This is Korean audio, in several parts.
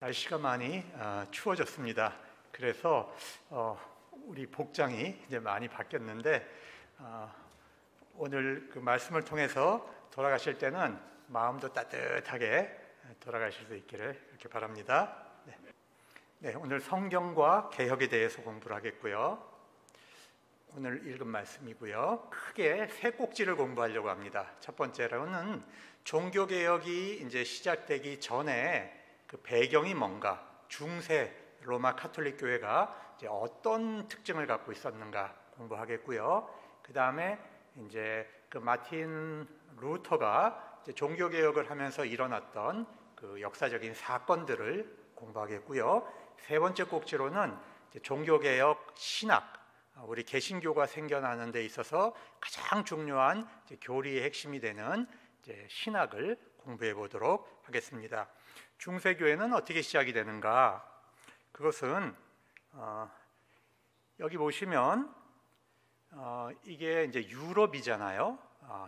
날씨가 많이 추워졌습니다. 그래서 우리 복장이 이제 많이 바뀌었는데 오늘 그 말씀을 통해서 돌아가실 때는 마음도 따뜻하게 돌아가실 수 있기를 이렇게 바랍니다. 네, 오늘 성경과 개혁에 대해서 공부를 하겠고요. 오늘 읽은 말씀이고요. 크게 세 꼭지를 공부하려고 합니다. 첫 번째로는 종교개혁이 이제 시작되기 전에 그 배경이 뭔가, 중세 로마 카톨릭 교회가 이제 어떤 특징을 갖고 있었는가 공부하겠고요. 그 다음에 이제 그 마틴 루터가 이제 종교개혁을 하면서 일어났던 그 역사적인 사건들을 공부하겠고요. 세 번째 꼭지로는 이제 종교개혁 신학, 우리 개신교가 생겨나는 데 있어서 가장 중요한 이제 교리의 핵심이 되는 이제 신학을 공부해 보도록 하겠습니다. 중세교회는 어떻게 시작이 되는가? 그것은 여기 보시면 이게 이제 유럽이잖아요.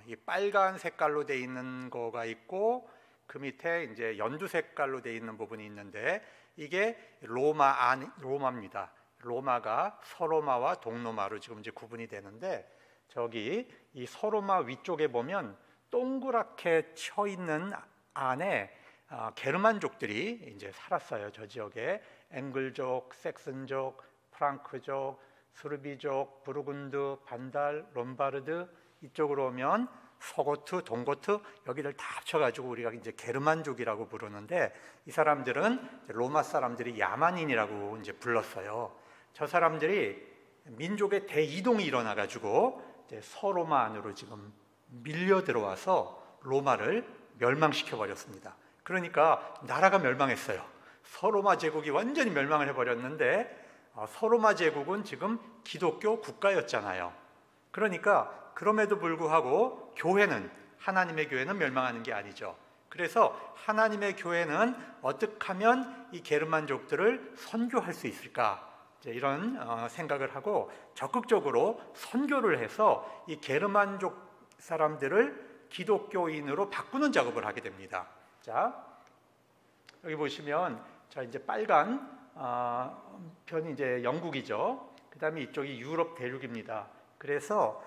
이 빨간 색깔로 돼 있는 거가 있고 그 밑에 이제 연두 색깔로 돼 있는 부분이 있는데 이게 로마입니다. 로마가 서로마와 동로마로 지금 이제 구분이 되는데 저기 이 서로마 위쪽에 보면 동그랗게 쳐 있는 안에 게르만족들이 이제 살았어요. 저 지역에 앵글족, 섹슨족, 프랑크족, 스르비족, 부르군드, 반달, 롬바르드, 이쪽으로 오면 서고트, 동고트, 여기를 다 합쳐가지고 우리가 이제 게르만족이라고 부르는데 이 사람들은 로마 사람들이 야만인이라고 이제 불렀어요. 저 사람들이 민족의 대이동이 일어나가지고 이제 서로마 안으로 지금 밀려 들어와서 로마를 멸망시켜 버렸습니다. 그러니까 나라가 멸망했어요. 서로마 제국이 완전히 멸망을 해버렸는데 서로마 제국은 지금 기독교 국가였잖아요. 그러니까 그럼에도 불구하고 교회는, 하나님의 교회는 멸망하는 게 아니죠. 그래서 하나님의 교회는 어떻게 하면 이 게르만족들을 선교할 수 있을까? 이런 생각을 하고 적극적으로 선교를 해서 이 게르만족 사람들을 기독교인으로 바꾸는 작업을 하게 됩니다. 자, 여기 보시면 자 이제 빨간 편이 이제 영국이죠. 그 다음에 이쪽이 유럽 대륙입니다. 그래서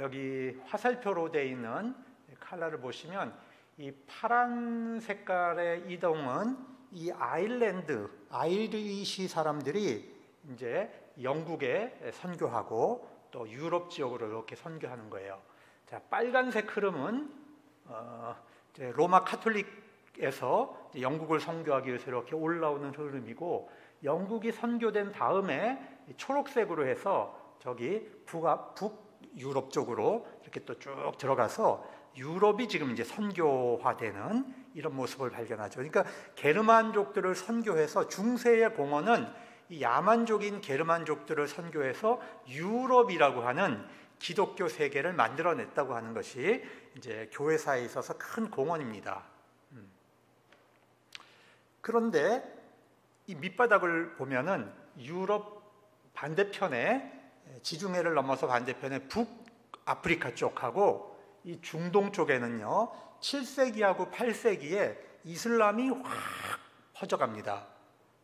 여기 화살표로 되어 있는 컬러를 보시면 이 파란 색깔의 이동은 이 아이리시 사람들이 이제 영국에 선교하고 또 유럽 지역으로 이렇게 선교하는 거예요. 자, 빨간색 흐름은 이제 로마 카톨릭에서 영국을 선교하기 위해서 이렇게 올라오는 흐름이고, 영국이 선교된 다음에 초록색으로 해서 저기 북유럽 쪽으로 이렇게 또 쭉 들어가서 유럽이 지금 이제 선교화되는 이런 모습을 발견하죠. 그러니까 게르만족들을 선교해서 중세의 공헌은 이 야만족인 게르만족들을 선교해서 유럽이라고 하는 기독교 세계를 만들어냈다고 하는 것이 이제 교회사에 있어서 큰 공헌입니다. 그런데 이 밑바닥을 보면은 유럽 반대편에, 지중해를 넘어서 반대편에 북아프리카 쪽하고 이 중동 쪽에는요 7세기하고 8세기에 이슬람이 확 퍼져갑니다.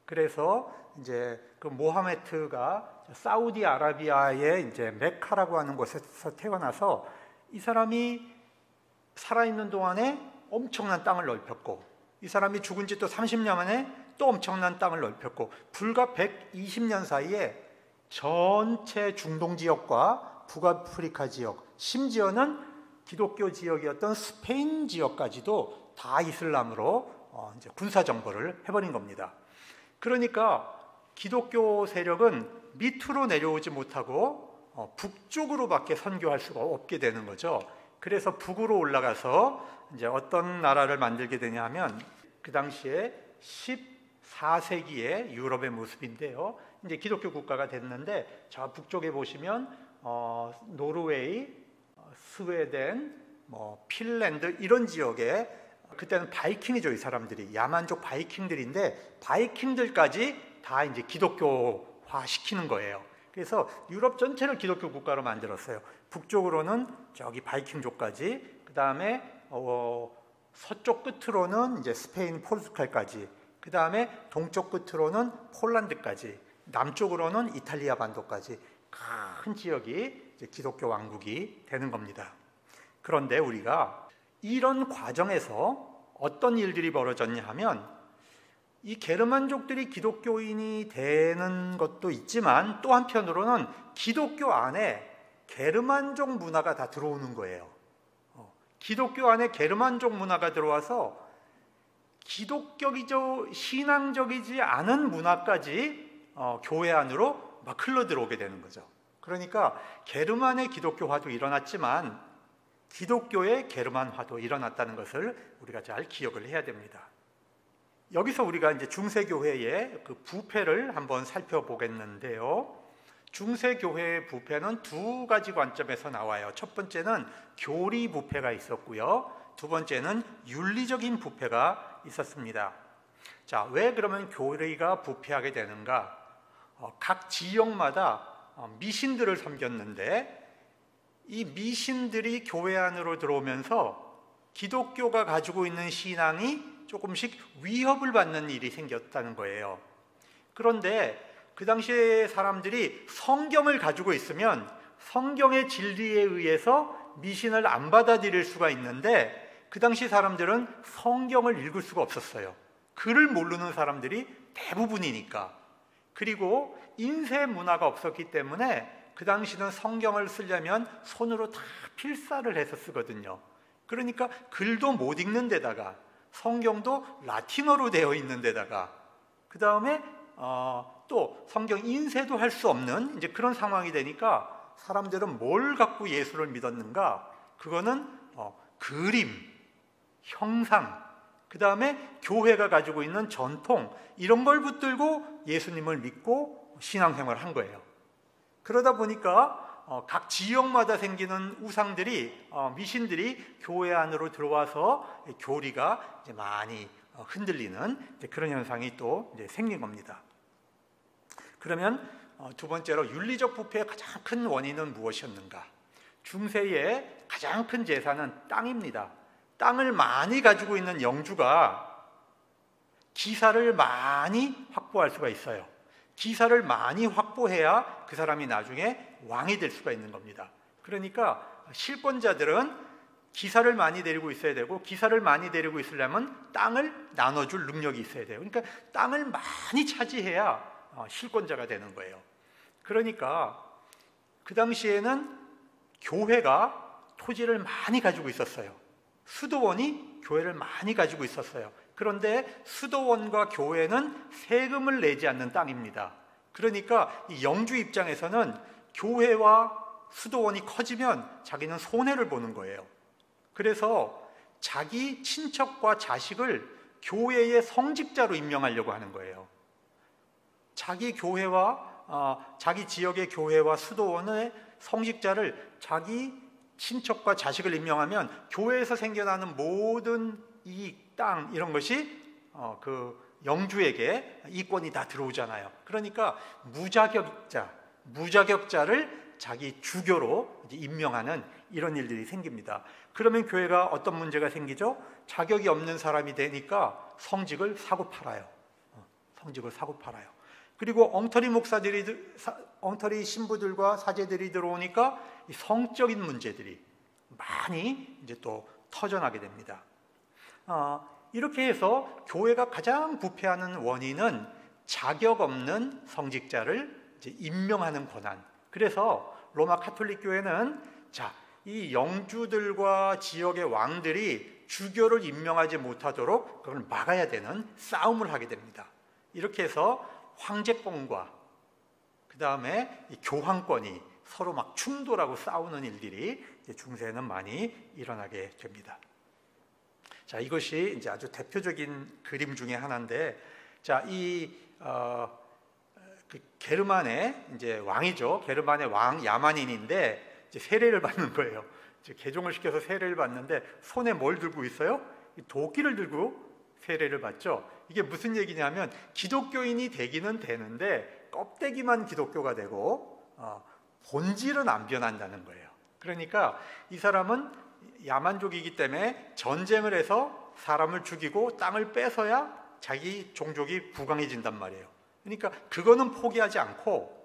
그래서 이제 그 모하메트가 사우디아라비아의 이제 메카라고 하는 곳에서 태어나서 이 사람이 살아있는 동안에 엄청난 땅을 넓혔고, 이 사람이 죽은 지 또 30년 만에 또 엄청난 땅을 넓혔고, 불과 120년 사이에 전체 중동 지역과 북아프리카 지역, 심지어는 기독교 지역이었던 스페인 지역까지도 다 이슬람으로 이제 군사 정벌을 해버린 겁니다. 그러니까 기독교 세력은 밑으로 내려오지 못하고 북쪽으로밖에 선교할 수가 없게 되는 거죠. 그래서 북으로 올라가서 이제 어떤 나라를 만들게 되냐면 그 당시에 14세기의 유럽의 모습인데요. 이제 기독교 국가가 됐는데 저 북쪽에 보시면 노르웨이, 스웨덴, 핀란드 이런 지역에 그때는 바이킹이죠. 이 사람들이 야만족 바이킹들인데 바이킹들까지 다 이제 기독교화 시키는 거예요. 그래서 유럽 전체를 기독교 국가로 만들었어요. 북쪽으로는 저기 바이킹족까지, 그 다음에 서쪽 끝으로는 이제 스페인, 포르투갈까지, 그 다음에 동쪽 끝으로는 폴란드까지, 남쪽으로는 이탈리아 반도까지 큰 지역이 이제 기독교 왕국이 되는 겁니다. 그런데 우리가 이런 과정에서 어떤 일들이 벌어졌냐 하면, 이 게르만족들이 기독교인이 되는 것도 있지만 또 한편으로는 기독교 안에 게르만족 문화가 다 들어오는 거예요. 기독교 안에 게르만족 문화가 들어와서 기독교이죠, 신앙적이지 않은 문화까지 교회 안으로 막 흘러 들어오게 되는 거죠. 그러니까 게르만의 기독교화도 일어났지만 기독교의 게르만화도 일어났다는 것을 우리가 잘 기억을 해야 됩니다. 여기서 우리가 이제 중세교회의 그 부패를 한번 살펴보겠는데요. 중세교회의 부패는 두 가지 관점에서 나와요. 첫 번째는 교리 부패가 있었고요. 두 번째는 윤리적인 부패가 있었습니다. 자, 왜 그러면 교리가 부패하게 되는가? 각 지역마다 미신들을 섬겼는데 이 미신들이 교회 안으로 들어오면서 기독교가 가지고 있는 신앙이 조금씩 위협을 받는 일이 생겼다는 거예요. 그런데 그 당시에 사람들이 성경을 가지고 있으면 성경의 진리에 의해서 미신을 안 받아들일 수가 있는데 그 당시 사람들은 성경을 읽을 수가 없었어요. 글을 모르는 사람들이 대부분이니까. 그리고 인쇄 문화가 없었기 때문에 그 당시는 성경을 쓰려면 손으로 다 필사를 해서 쓰거든요. 그러니까 글도 못 읽는 데다가 성경도 라틴어로 되어 있는 데다가 그 다음에 또 성경 인쇄도 할 수 없는 이제 그런 상황이 되니까 사람들은 뭘 갖고 예수를 믿었는가? 그거는 그림, 형상, 그 다음에 교회가 가지고 있는 전통 이런 걸 붙들고 예수님을 믿고 신앙생활을 한 거예요. 그러다 보니까 각 지역마다 생기는 우상들이 미신들이 교회 안으로 들어와서 교리가 이제 많이 흔들리는 이제 그런 현상이 또 이제 생긴 겁니다. 그러면 두 번째로 윤리적 부패의 가장 큰 원인은 무엇이었는가? 중세의 가장 큰 재산은 땅입니다. 땅을 많이 가지고 있는 영주가 기사를 많이 확보할 수가 있어요. 기사를 많이 확보해야 그 사람이 나중에 왕이 될 수가 있는 겁니다. 그러니까 실권자들은 기사를 많이 데리고 있어야 되고 기사를 많이 데리고 있으려면 땅을 나눠줄 능력이 있어야 돼요. 그러니까 땅을 많이 차지해야 실권자가 되는 거예요. 그러니까 그 당시에는 교회가 토지를 많이 가지고 있었어요. 수도원이 교회를 많이 가지고 있었어요. 그런데 수도원과 교회는 세금을 내지 않는 땅입니다. 그러니까 이 영주 입장에서는 교회와 수도원이 커지면 자기는 손해를 보는 거예요. 그래서 자기 친척과 자식을 교회의 성직자로 임명하려고 하는 거예요. 자기 교회와 자기 지역의 교회와 수도원의 성직자를 자기 친척과 자식을 임명하면 교회에서 생겨나는 모든 이익, 땅 이런 것이 그 영주에게 이권이 다 들어오잖아요. 그러니까 무자격자를 자기 주교로 임명하는 이런 일들이 생깁니다. 그러면 교회가 어떤 문제가 생기죠? 자격이 없는 사람이 되니까 성직을 사고 팔아요. 그리고 엉터리 신부들과 사제들이 들어오니까 이 성적인 문제들이 많이 이제 또 터져나게 됩니다. 이렇게 해서 교회가 가장 부패하는 원인은 자격 없는 성직자를 이제 임명하는 권한. 그래서 로마 카톨릭 교회는 이 영주들과 지역의 왕들이 주교를 임명하지 못하도록 그걸 막아야 되는 싸움을 하게 됩니다. 이렇게 해서 황제권과 그 다음에 교황권이 서로 막 충돌하고 싸우는 일들이 중세에는 많이 일어나게 됩니다. 자, 이것이 이제 아주 대표적인 그림 중에 하나인데, 그 게르만의 이제 왕이죠. 게르만의 왕 야만인인데 이제 세례를 받는 거예요. 이제 개종을 시켜서 세례를 받는데 손에 뭘 들고 있어요? 도끼를 들고 세례를 받죠. 이게 무슨 얘기냐면 기독교인이 되기는 되는데 껍데기만 기독교가 되고 본질은 안 변한다는 거예요. 그러니까 이 사람은 야만족이기 때문에 전쟁을 해서 사람을 죽이고 땅을 뺏어야 자기 종족이 부강해진단 말이에요. 그러니까 그거는 포기하지 않고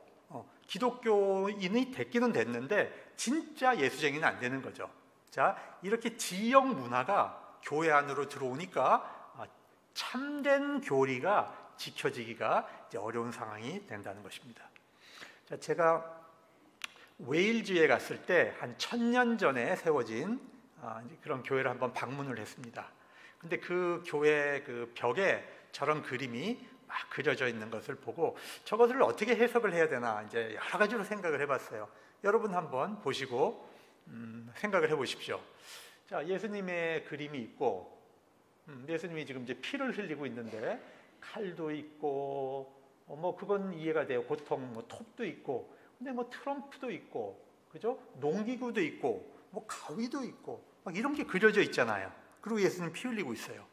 기독교인이 됐기는 됐는데 진짜 예수쟁이는 안 되는 거죠. 자, 이렇게 지역 문화가 교회 안으로 들어오니까 참된 교리가 지켜지기가 이제 어려운 상황이 된다는 것입니다. 자, 제가 웨일즈에 갔을 때 한 1000년 전에 세워진 그런 교회를 한번 방문을 했습니다. 근데 그 교회 그 벽에 저런 그림이 막 그려져 있는 것을 보고 저것을 어떻게 해석을 해야 되나 이제 여러 가지로 생각을 해봤어요. 여러분 한번 보시고 생각을 해보십시오. 자, 예수님의 그림이 있고 예수님이 지금 이제 피를 흘리고 있는데 칼도 있고 뭐 그건 이해가 돼요. 고통 뭐 톱도 있고 근데 뭐 트럼프도 있고 그죠? 농기구도 있고 뭐 가위도 있고 막 이런 게 그려져 있잖아요. 그리고 예수님 피 흘리고 있어요.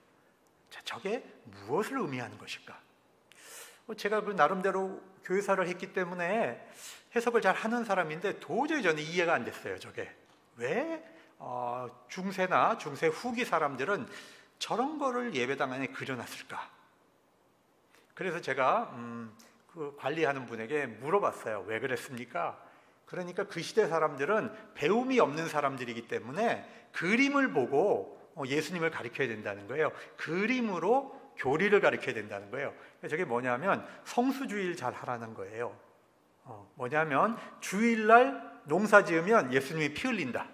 자, 저게 무엇을 의미하는 것일까? 제가 그 나름대로 교회사를 했기 때문에 해석을 잘 하는 사람인데 도저히 저는 이해가 안 됐어요. 저게 왜 중세나 중세 후기 사람들은 저런 거를 예배당 안에 그려놨을까? 그래서 제가 그 관리하는 분에게 물어봤어요. 왜 그랬습니까? 그러니까 그 시대 사람들은 배움이 없는 사람들이기 때문에 그림을 보고 예수님을 가르쳐야 된다는 거예요. 그림으로 교리를 가르쳐야 된다는 거예요. 저게 뭐냐면 성수주의를 잘 하라는 거예요. 뭐냐면 주일날 농사 지으면 예수님이 피 흘린다.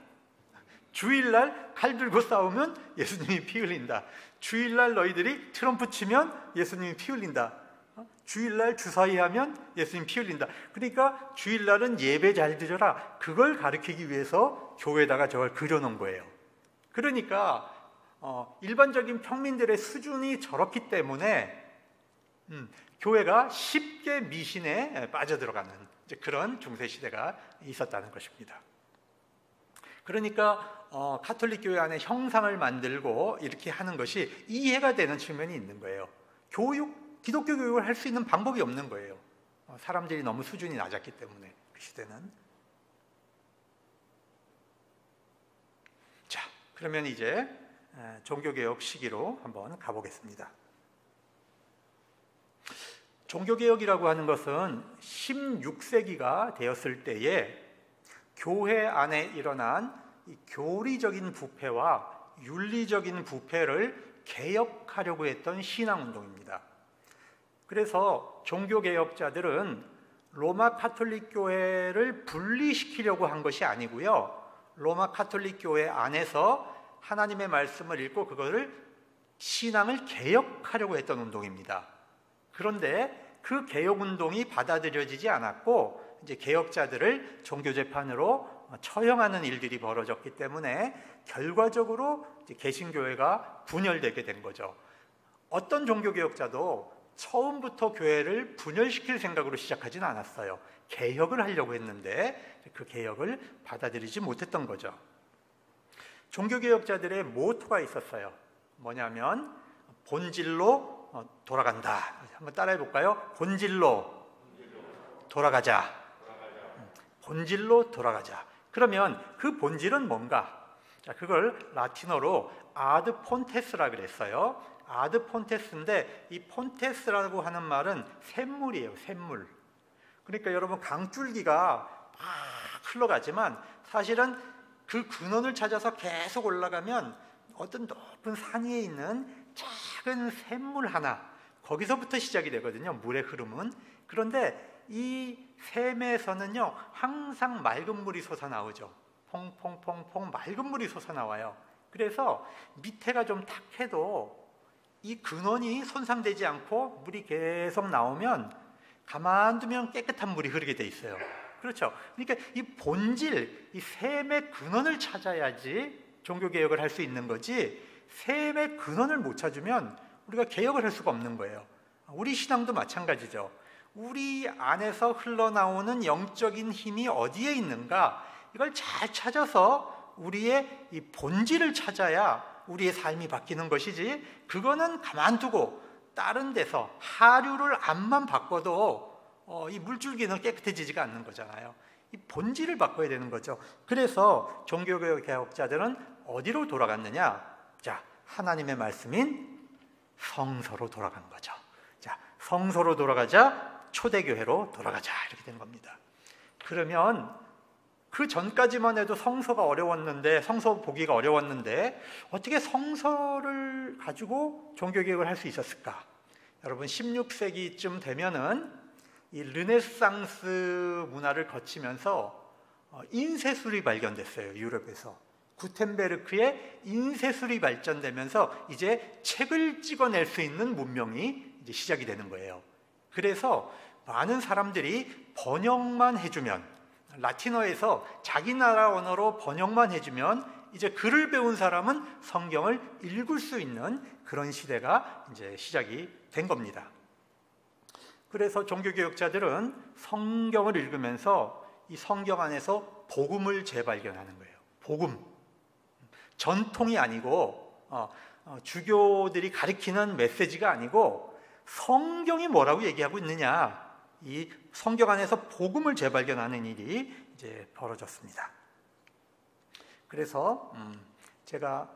주일날 칼 들고 싸우면 예수님이 피 흘린다. 주일날 너희들이 트럼프 치면 예수님이 피 흘린다. 주일날 주사위 하면 예수님 피 흘린다. 그러니까 주일날은 예배 잘 드려라. 그걸 가르치기 위해서 교회에다가 저걸 그려놓은 거예요. 그러니까 일반적인 평민들의 수준이 저렇기 때문에 교회가 쉽게 미신에 빠져들어가는 그런 중세시대가 있었다는 것입니다. 그러니까 가톨릭 교회 안에 형상을 만들고 이렇게 하는 것이 이해가 되는 측면이 있는 거예요. 기독교 교육을 할 수 있는 방법이 없는 거예요. 사람들이 너무 수준이 낮았기 때문에 그 시대는. 자, 그러면 이제 종교개혁 시기로 한번 가보겠습니다. 종교개혁이라고 하는 것은 16세기가 되었을 때에 교회 안에 일어난 이 교리적인 부패와 윤리적인 부패를 개혁하려고 했던 신앙운동입니다. 그래서 종교개혁자들은 로마 카톨릭 교회를 분리시키려고 한 것이 아니고요. 로마 카톨릭 교회 안에서 하나님의 말씀을 읽고 그것을 신앙을 개혁하려고 했던 운동입니다. 그런데 그 개혁운동이 받아들여지지 않았고 이제 개혁자들을 종교재판으로 처형하는 일들이 벌어졌기 때문에 결과적으로 이제 개신교회가 분열되게 된 거죠. 어떤 종교개혁자도 처음부터 교회를 분열시킬 생각으로 시작하지는 않았어요. 개혁을 하려고 했는데 그 개혁을 받아들이지 못했던 거죠. 종교개혁자들의 모토가 있었어요. 뭐냐면 본질로 돌아간다. 한번 따라해 볼까요? 본질로 돌아가자. 본질로 돌아가자. 그러면 그 본질은 뭔가? 자, 그걸 라틴어로 아드 폰테스라 그랬어요. 아드 폰테스인데 이 폰테스라고 하는 말은 샘물이에요. 샘물. 그러니까 여러분 강줄기가 막 흘러가지만 사실은 그 근원을 찾아서 계속 올라가면 어떤 높은 산 위에 있는 작은 샘물 하나, 거기서부터 시작이 되거든요. 물의 흐름은. 그런데 이 샘에서는요 항상 맑은 물이 솟아나오죠. 퐁퐁퐁퐁 맑은 물이 솟아나와요. 그래서 밑에가 좀 탁해도 이 근원이 손상되지 않고 물이 계속 나오면 가만두면 깨끗한 물이 흐르게 돼 있어요. 그렇죠. 그러니까 이 본질, 이 샘의 근원을 찾아야지 종교개혁을 할 수 있는 거지, 샘의 근원을 못 찾으면 우리가 개혁을 할 수가 없는 거예요. 우리 신앙도 마찬가지죠. 우리 안에서 흘러나오는 영적인 힘이 어디에 있는가, 이걸 잘 찾아서 우리의 이 본질을 찾아야 우리의 삶이 바뀌는 것이지, 그거는 가만두고 다른 데서 하류를 암만 바꿔도 이 물줄기는 깨끗해지지가 않는 거잖아요. 이 본질을 바꿔야 되는 거죠. 그래서 종교개혁자들은 어디로 돌아갔느냐? 자, 하나님의 말씀인 성서로 돌아간 거죠. 자, 성서로 돌아가자 초대교회로 돌아가자 이렇게 된 겁니다. 그러면 그 전까지만 해도 성서가 어려웠는데, 성서 보기가 어려웠는데 어떻게 성서를 가지고 종교개혁을 할 수 있었을까? 여러분 16세기쯤 되면은 이 르네상스 문화를 거치면서 인쇄술이 발견됐어요. 유럽에서 구텐베르크의 인쇄술이 발전되면서 이제 책을 찍어낼 수 있는 문명이 이제 시작이 되는 거예요. 그래서 많은 사람들이 번역만 해주면, 라틴어에서 자기 나라 언어로 번역만 해주면 이제 글을 배운 사람은 성경을 읽을 수 있는 그런 시대가 이제 시작이 된 겁니다. 그래서 종교개혁자들은 성경을 읽으면서 이 성경 안에서 복음을 재발견하는 거예요. 복음. 전통이 아니고 주교들이 가리키는 메시지가 아니고 성경이 뭐라고 얘기하고 있느냐, 이 성경 안에서 복음을 재발견하는 일이 이제 벌어졌습니다. 그래서 제가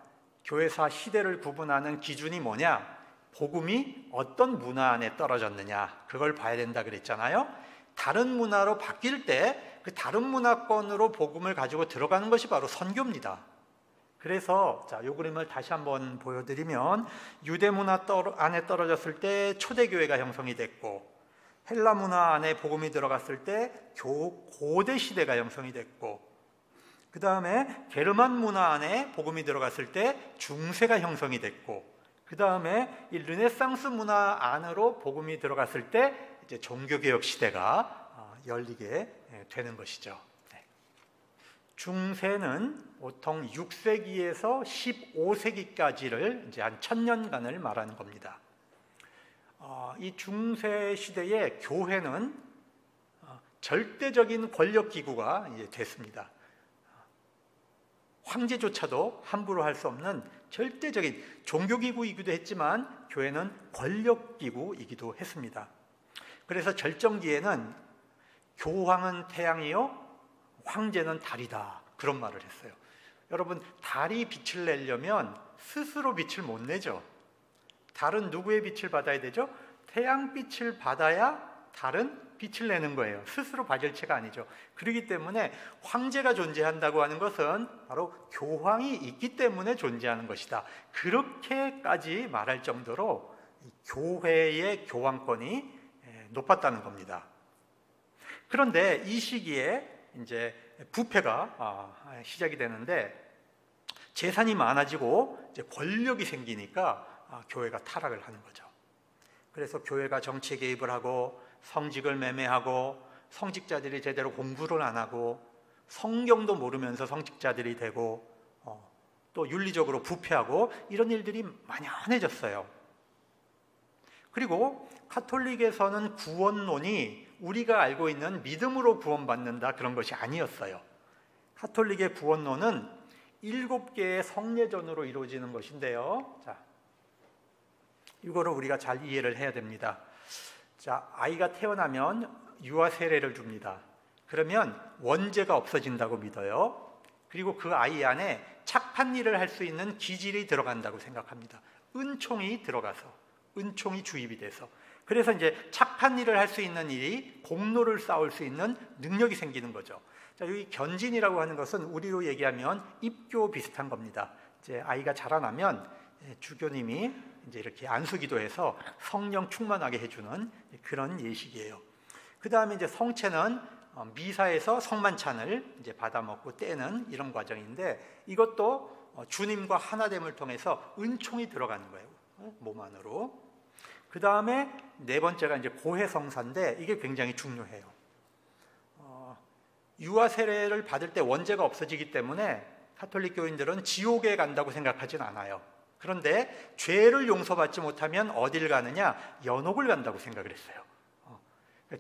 교회사 시대를 구분하는 기준이 뭐냐, 복음이 어떤 문화 안에 떨어졌느냐, 그걸 봐야 된다 그랬잖아요. 다른 문화로 바뀔 때 그 다른 문화권으로 복음을 가지고 들어가는 것이 바로 선교입니다. 그래서 자, 이 그림을 다시 한번 보여드리면, 유대 문화 안에 떨어졌을 때 초대교회가 형성이 됐고, 헬라 문화 안에 복음이 들어갔을 때 고대 시대가 형성이 됐고, 그 다음에 게르만 문화 안에 복음이 들어갔을 때 중세가 형성이 됐고, 그 다음에 이 르네상스 문화 안으로 복음이 들어갔을 때 이제 종교개혁 시대가 열리게 되는 것이죠. 중세는 보통 6세기에서 15세기까지를 이제 한 1000년간을 말하는 겁니다. 이 중세 시대에 교회는 절대적인 권력 기구가 이제 됐습니다. 황제조차도 함부로 할 수 없는 절대적인 종교기구이기도 했지만 교회는 권력기구이기도 했습니다. 그래서 절정기에는 교황은 태양이요 황제는 달이다, 그런 말을 했어요. 여러분, 달이 빛을 내려면 스스로 빛을 못 내죠. 달은 누구의 빛을 받아야 되죠? 태양빛을 받아야 달은 빛을 내는 거예요. 스스로 발열체가 아니죠. 그렇기 때문에 황제가 존재한다고 하는 것은 바로 교황이 있기 때문에 존재하는 것이다, 그렇게까지 말할 정도로 교회의 교황권이 높았다는 겁니다. 그런데 이 시기에 이제 부패가 시작이 되는데, 재산이 많아지고 이제 권력이 생기니까 교회가 타락을 하는 거죠. 그래서 교회가 정치에 개입을 하고 성직을 매매하고, 성직자들이 제대로 공부를 안 하고 성경도 모르면서 성직자들이 되고, 또 윤리적으로 부패하고, 이런 일들이 만연해졌어요. 그리고 가톨릭에서는 구원론이 우리가 알고 있는 믿음으로 구원받는다, 그런 것이 아니었어요. 가톨릭의 구원론은 7개의 성례전으로 이루어지는 것인데요. 자, 이거를 우리가 잘 이해를 해야 됩니다. 자, 아이가 태어나면 유아 세례를 줍니다. 그러면 원죄가 없어진다고 믿어요. 그리고 그 아이 안에 착한 일을 할 수 있는 기질이 들어간다고 생각합니다. 은총이 들어가서, 은총이 주입이 돼서, 그래서 이제 착한 일을 할 수 있는 일이 공로를 쌓을 수 있는 능력이 생기는 거죠. 자, 여기 견진이라고 하는 것은 우리로 얘기하면 입교 비슷한 겁니다. 이제 아이가 자라나면 주교님이 이제 이렇게 안수기도해서 성령 충만하게 해주는 그런 예식이에요. 그 다음에 이제 성체는 미사에서 성만찬을 이제 받아 먹고 떼는 이런 과정인데, 이것도 주님과 하나됨을 통해서 은총이 들어가는 거예요, 몸 안으로. 그 다음에 네 번째가 이제 고해성사인데, 이게 굉장히 중요해요. 유아 세례를 받을 때 원죄가 없어지기 때문에 가톨릭 교인들은 지옥에 간다고 생각하진 않아요. 그런데 죄를 용서받지 못하면 어딜 가느냐? 연옥을 간다고 생각을 했어요.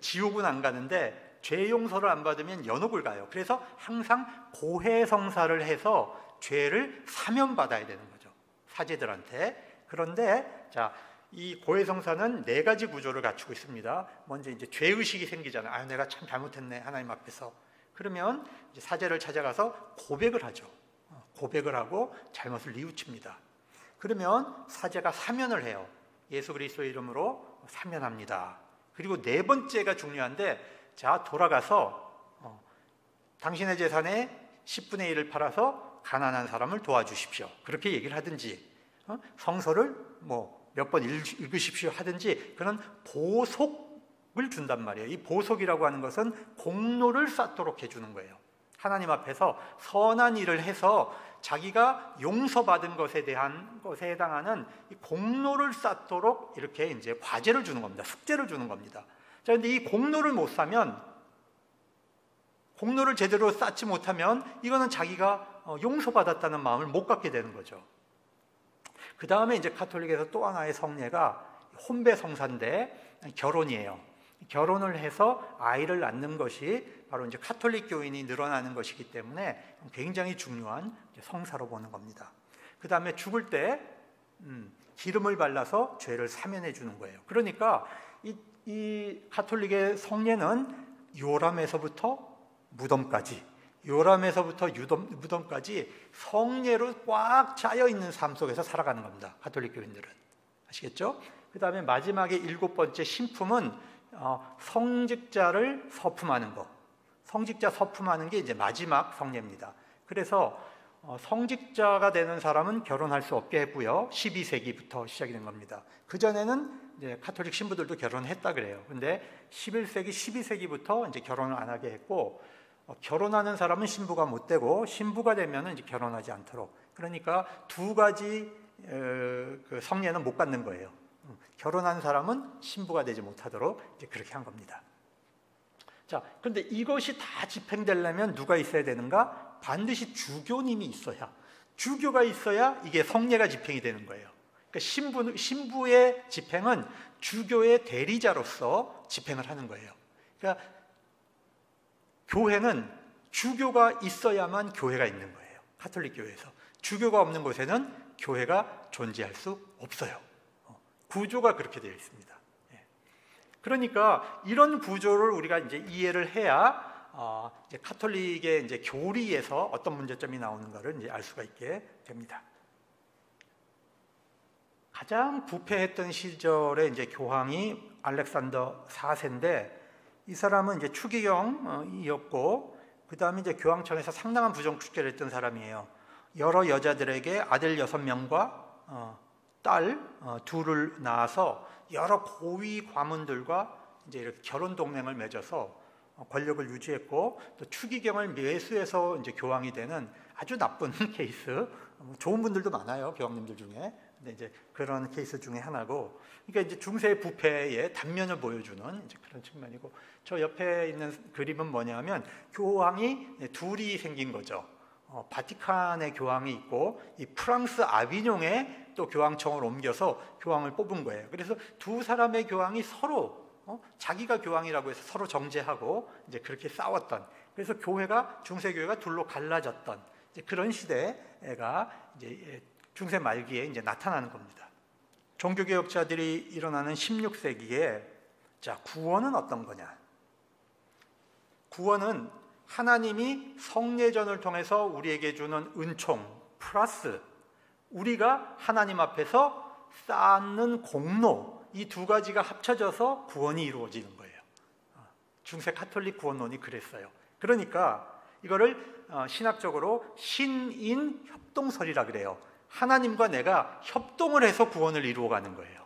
지옥은 안 가는데 죄 용서를 안 받으면 연옥을 가요. 그래서 항상 고해성사를 해서 죄를 사면받아야 되는 거죠, 사제들한테. 그런데 자, 이 고해성사는 4가지 구조를 갖추고 있습니다. 먼저 이제 죄의식이 생기잖아요. 내가 참 잘못했네, 하나님 앞에서. 그러면 이제 사제를 찾아가서 고백을 하죠. 고백을 하고 잘못을 뉘우칩니다. 그러면 사제가 사면을 해요. 예수 그리스도의 이름으로 사면합니다. 그리고 네 번째가 중요한데, 자, 돌아가서 당신의 재산의 10분의 1을 팔아서 가난한 사람을 도와주십시오. 그렇게 얘기를 하든지, 성서를 몇 번 읽으십시오 하든지, 그런 보속을 준단 말이에요. 이 보속이라고 하는 것은 공로를 쌓도록 해주는 거예요. 하나님 앞에서 선한 일을 해서 자기가 용서받은 것에 해당하는 이 공로를 쌓도록 이렇게 이제 과제를 주는 겁니다. 숙제를 주는 겁니다. 자, 근데 이 공로를 못 쌓으면, 공로를 제대로 쌓지 못하면 이거는 자기가 용서받았다는 마음을 못 갖게 되는 거죠. 그 다음에 이제 가톨릭에서 또 하나의 성례가 혼배성사인데 결혼이에요. 결혼을 해서 아이를 낳는 것이 바로 이제 가톨릭 교인이 늘어나는 것이기 때문에 굉장히 중요한 성사로 보는 겁니다. 그 다음에 죽을 때 기름을 발라서 죄를 사면해 주는 거예요. 그러니까 이 가톨릭의 성례는 요람에서부터 무덤까지, 요람에서부터 무덤까지 성례로 꽉 짜여 있는 삶 속에서 살아가는 겁니다. 가톨릭 교인들은. 아시겠죠? 그 다음에 마지막에 7번째 신품은 성직자를 서품하는 거. 성직자 서품하는 게 이제 마지막 성례입니다. 그래서 성직자가 되는 사람은 결혼할 수 없게 했고요. 12세기부터 시작이 된 겁니다. 그전에는 이제 가톨릭 신부들도 결혼했다 그래요. 근데 11세기, 12세기부터 이제 결혼을 안 하게 했고, 결혼하는 사람은 신부가 못 되고, 신부가 되면 이제 결혼하지 않도록. 그러니까 두 가지 그 성례는 못 갖는 거예요. 결혼한 사람은 신부가 되지 못하도록 이제 그렇게 한 겁니다. 자, 그런데 이것이 다 집행되려면 누가 있어야 되는가? 반드시 주교님이 있어야, 주교가 있어야 이게 성례가 집행이 되는 거예요. 그러니까 신부의 집행은 주교의 대리자로서 집행을 하는 거예요. 그러니까 교회는 주교가 있어야만 교회가 있는 거예요. 가톨릭 교회에서 주교가 없는 곳에는 교회가 존재할 수 없어요. 구조가 그렇게 되어 있습니다. 그러니까 이런 구조를 우리가 이제 이해를 해야 이제 가톨릭의 이제 교리에서 어떤 문제점이 나오는가를 이제 알 수가 있게 됩니다. 가장 부패했던 시절에 이제 교황이 알렉산더 4세인데, 이 사람은 이제 추기경이었고, 그 다음에 이제 교황청에서 상당한 부정 축제를 했던 사람이에요. 여러 여자들에게 아들 6명과 딸 2을 낳아서 여러 고위 과문들과 이제 이렇게 결혼 동맹을 맺어서 권력을 유지했고, 또 추기경을 매수해서 이제 교황이 되는 아주 나쁜 케이스. 좋은 분들도 많아요, 교황님들 중에. 근데 이제 그런 케이스 중에 하나고, 그러니까 이제 중세 부패의 단면을 보여주는 이제 그런 측면이고, 저 옆에 있는 그림은 뭐냐면 교황이 둘이 생긴 거죠. 바티칸의 교황이 있고, 이 프랑스 아비뇽에 또 교황청을 옮겨서 교황을 뽑은 거예요. 그래서 두 사람의 교황이 서로 자기가 교황이라고 해서 서로 정죄하고 이제 그렇게 싸웠던, 그래서 교회가, 중세 교회가 둘로 갈라졌던 이제 그런 시대가 이제 중세 말기에 이제 나타나는 겁니다. 종교개혁자들이 일어나는 16세기에 자, 구원은 어떤 거냐? 구원은 하나님이 성례전을 통해서 우리에게 주는 은총 플러스 우리가 하나님 앞에서 쌓는 공로, 이 두 가지가 합쳐져서 구원이 이루어지는 거예요. 중세 가톨릭 구원론이 그랬어요. 그러니까 이거를 신학적으로 신인 협동설이라 그래요. 하나님과 내가 협동을 해서 구원을 이루어가는 거예요.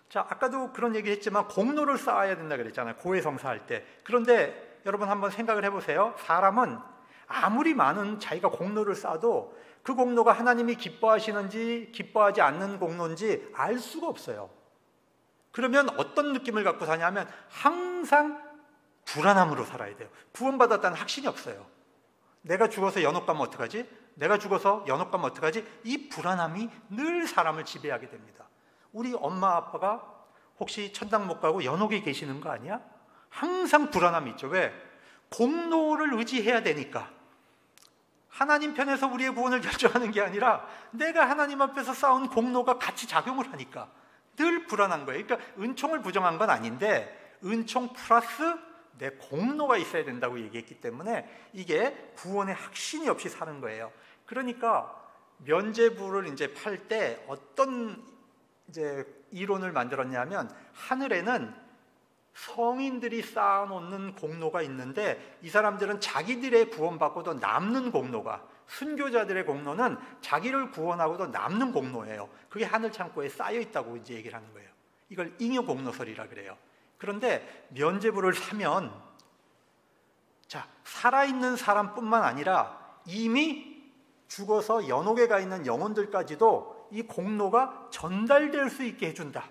자, 아까도 그런 얘기 했지만 공로를 쌓아야 된다 그랬잖아요, 고해성사할 때. 그런데 여러분 한번 생각을 해보세요. 사람은 아무리 많은 자기가 공로를 쌓아도 그 공로가 하나님이 기뻐하시는지 기뻐하지 않는 공로인지 알 수가 없어요. 그러면 어떤 느낌을 갖고 사냐면 항상 불안함으로 살아야 돼요. 구원받았다는 확신이 없어요. 내가 죽어서 연옥 가면 어떡하지? 내가 죽어서 연옥 가면 어떡하지? 이 불안함이 늘 사람을 지배하게 됩니다. 우리 엄마 아빠가 혹시 천당 못 가고 연옥에 계시는 거 아니야? 항상 불안함이 있죠. 왜? 공로를 의지해야 되니까. 하나님 편에서 우리의 구원을 결정하는 게 아니라 내가 하나님 앞에서 쌓은 공로가 같이 작용을 하니까 늘 불안한 거예요. 그러니까 은총을 부정한 건 아닌데 은총 플러스 내 공로가 있어야 된다고 얘기했기 때문에 이게 구원의 확신이 없이 사는 거예요. 그러니까 면죄부를 이제 팔 때 어떤 이제 이론을 만들었냐면, 하늘에는 성인들이 쌓아놓는 공로가 있는데 이 사람들은 자기들의 구원받고도 남는 공로가, 순교자들의 공로는 자기를 구원하고도 남는 공로예요. 그게 하늘 창고에 쌓여 있다고 이제 얘기를 하는 거예요. 이걸 잉여 공로설이라 그래요. 그런데 면죄부를 사면, 자, 살아있는 사람뿐만 아니라 이미 죽어서 연옥에 가 있는 영혼들까지도 이 공로가 전달될 수 있게 해준다.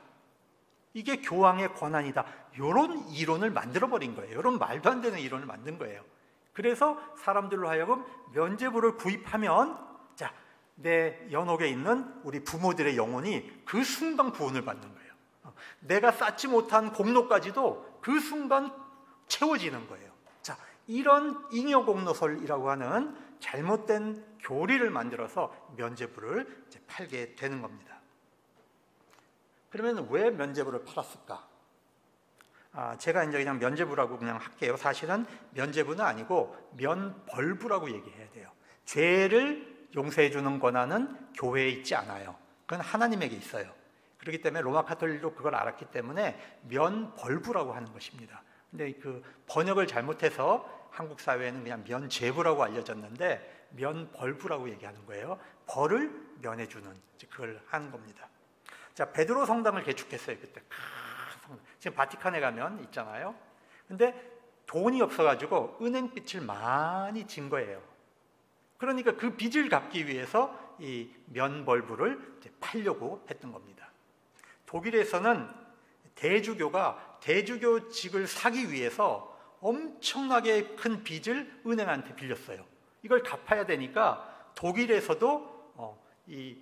이게 교황의 권한이다. 이런 이론을 만들어버린 거예요. 이런 말도 안 되는 이론을 만든 거예요. 그래서 사람들로 하여금 면죄부를 구입하면, 자, 내 연옥에 있는 우리 부모들의 영혼이 그 순간 구원을 받는 거예요. 내가 쌓지 못한 공로까지도 그 순간 채워지는 거예요. 자, 이런 잉여공로설이라고 하는 잘못된 교리를 만들어서 면죄부를 이제 팔게 되는 겁니다. 그러면 왜 면죄부를 팔았을까? 제가 이제 그냥 면죄부라고 그냥 할게요. 사실은 면죄부는 아니고 면벌부라고 얘기해야 돼요. 죄를 용서해 주는 권한은 교회에 있지 않아요. 그건 하나님에게 있어요. 그렇기 때문에 로마 카톨릭도 그걸 알았기 때문에 면벌부라고 하는 것입니다. 근데 그 번역을 잘못해서 한국 사회에는 그냥 면죄부라고 알려졌는데 면벌부라고 얘기하는 거예요. 벌을 면해주는, 그걸 하는 겁니다. 자, 베드로 성당을 개축했어요. 그때 지금 바티칸에 가면 있잖아요. 근데 돈이 없어가지고 은행빚을 많이 진 거예요. 그러니까 그 빚을 갚기 위해서 이 면벌부를 이제 팔려고 했던 겁니다. 독일에서는 대주교가 대주교직을 사기 위해서 엄청나게 큰 빚을 은행한테 빌렸어요. 이걸 갚아야 되니까 독일에서도 이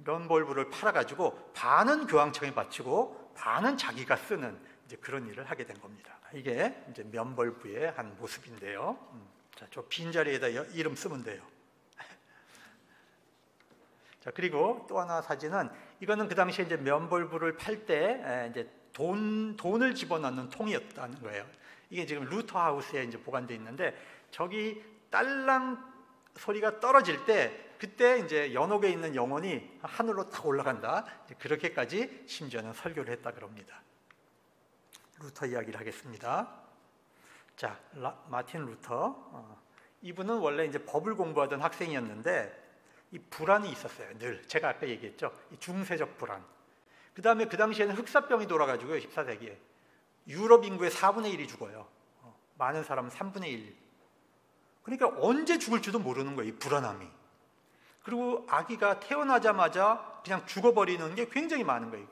면벌부를 팔아가지고 반은 교황청에 바치고 반은 자기가 쓰는 이제 그런 일을 하게 된 겁니다. 이게 이제 면벌부의 한 모습인데요. 자, 저 빈자리에다 이름 쓰면 돼요. 자, 그리고 또 하나 사진은, 이거는 그 당시에 이제 면벌부를 팔 때 이제 돈을 집어넣는 통이었다는 거예요. 이게 지금 루터 하우스에 이제 보관되어 있는데, 저기 딸랑 소리가 떨어질 때 그때 이제 연옥에 있는 영혼이 하늘로 탁 올라간다. 그렇게까지 심지어는 설교를 했다 그럽니다. 루터 이야기를 하겠습니다. 자, 마틴 루터. 이분은 원래 이제 법을 공부하던 학생이었는데 이 불안이 있었어요. 늘 제가 아까 얘기했죠. 이 중세적 불안. 그 다음에 그 당시에는 흑사병이 돌아가지고요. 14세기에 유럽 인구의 4분의 1이 죽어요. 많은 사람은 3분의 1. 그러니까 언제 죽을지도 모르는 거예요. 이 불안함이. 그리고 아기가 태어나자마자 그냥 죽어버리는 게 굉장히 많은 거예요.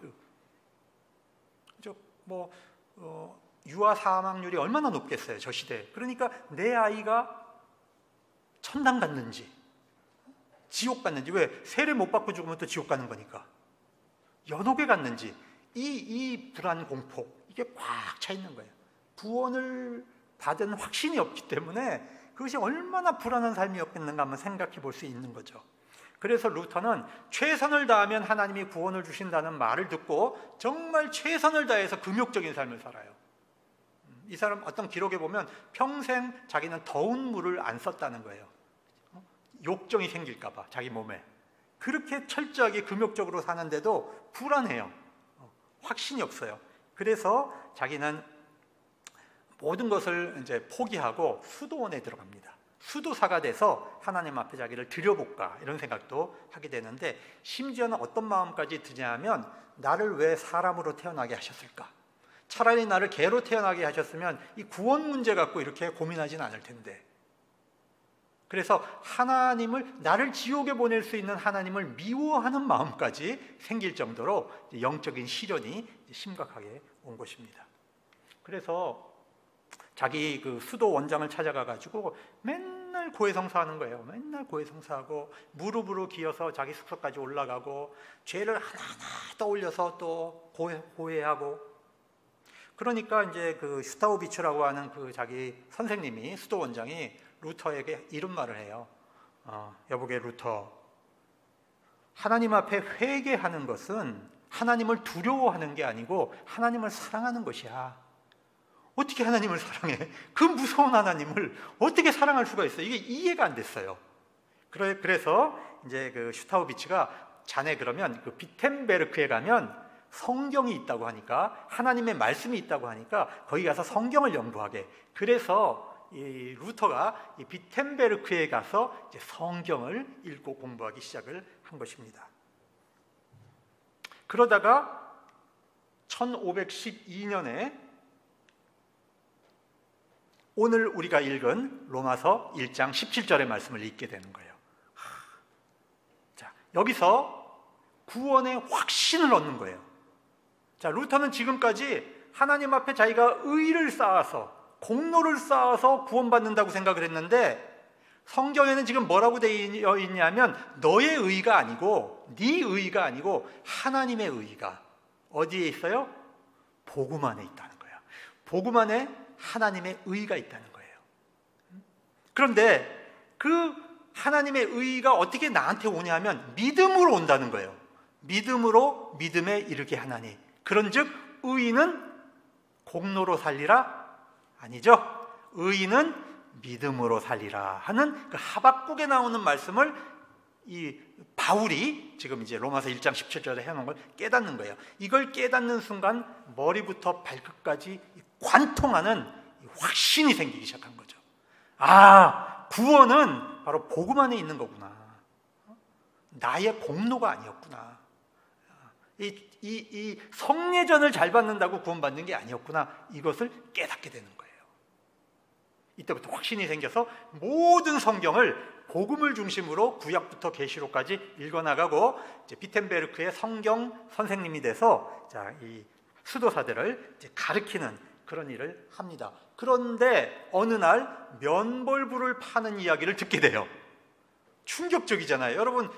유아 사망률이 얼마나 높겠어요, 저 시대에. 그러니까 내 아이가 천당 갔는지 지옥 갔는지, 왜 세례 못 받고 죽으면 또 지옥 가는 거니까, 연옥에 갔는지, 이 불안 공포, 이게 꽉 차 있는 거예요. 구원을 받은 확신이 없기 때문에 그것이 얼마나 불안한 삶이었겠는가 한번 생각해 볼 수 있는 거죠. 그래서 루터는 최선을 다하면 하나님이 구원을 주신다는 말을 듣고 정말 최선을 다해서 금욕적인 삶을 살아요. 이 사람 어떤 기록에 보면 평생 자기는 더운 물을 안 썼다는 거예요. 욕정이 생길까 봐 자기 몸에. 그렇게 철저하게 금욕적으로 사는데도 불안해요. 확신이 없어요. 그래서 자기는 모든 것을 이제 포기하고 수도원에 들어갑니다. 수도사가 돼서 하나님 앞에 자기를 드려볼까, 이런 생각도 하게 되는데, 심지어는 어떤 마음까지 드냐면, 나를 왜 사람으로 태어나게 하셨을까? 차라리 나를 개로 태어나게 하셨으면 이 구원 문제 갖고 이렇게 고민하진 않을 텐데. 그래서 하나님을, 나를 지옥에 보낼 수 있는 하나님을 미워하는 마음까지 생길 정도로 영적인 시련이 심각하게 온 것입니다. 그래서 자기 그 수도 원장을 찾아가 가지고 맨날 고해성사하는 거예요. 맨날 고해성사하고 무릎으로 기어서 자기 숙소까지 올라가고 죄를 하나하나 떠올려서 또 고해하고. 그러니까 이제 그 슈타우비츠라고 하는 그 자기 선생님이, 수도 원장이 루터에게 이런 말을 해요. 여보게 루터, 하나님 앞에 회개하는 것은 하나님을 두려워하는 게 아니고 하나님을 사랑하는 것이야. 어떻게 하나님을 사랑해? 그 무서운 하나님을 어떻게 사랑할 수가 있어? 이게 이해가 안 됐어요. 그래서 이제 그 슈타우비츠가, 자네 그러면 그 비텐베르크에 가면 성경이 있다고 하니까, 하나님의 말씀이 있다고 하니까 거기 가서 성경을 연구하게. 그래서 이 루터가 이 비텐베르크에 가서 이제 성경을 읽고 공부하기 시작을 한 것입니다. 그러다가 1512년에 오늘 우리가 읽은 로마서 1장 17절의 말씀을 읽게 되는 거예요. 자, 여기서 구원의 확신을 얻는 거예요. 자, 루터는 지금까지 하나님 앞에 자기가 의를 쌓아서, 공로를 쌓아서 구원받는다고 생각을 했는데, 성경에는 지금 뭐라고 되어 있냐면 너의 의가 아니고, 네 의가 아니고 하나님의 의가 어디에 있어요? 복음 안에 있다는 거예요. 복음 안에 하나님의 의가 있다는 거예요. 그런데 그 하나님의 의가 어떻게 나한테 오냐면 믿음으로 온다는 거예요. 믿음으로 믿음에 이르게 하나니. 그런즉 의인은 공로로 살리라? 아니죠. 의인은 믿음으로 살리라 하는 그 하박국에 나오는 말씀을 이 바울이 지금 이제 로마서 1장 17절에 해놓은 걸 깨닫는 거예요. 이걸 깨닫는 순간 머리부터 발끝까지 관통하는 확신이 생기기 시작한 거죠. 아, 구원은 바로 복음 안에 있는 거구나. 나의 공로가 아니었구나. 이 성례전을 잘 받는다고 구원받는 게 아니었구나. 이것을 깨닫게 되는 거예요. 이때부터 확신이 생겨서 모든 성경을 복음을 중심으로 구약부터 계시록까지 읽어나가고 이제 비텐베르크의 성경 선생님이 돼서 자, 이 수도사들을 이제 가르치는 그런 일을 합니다. 그런데 어느 날 면벌부를 파는 이야기를 듣게 돼요. 충격적이잖아요. 여러분,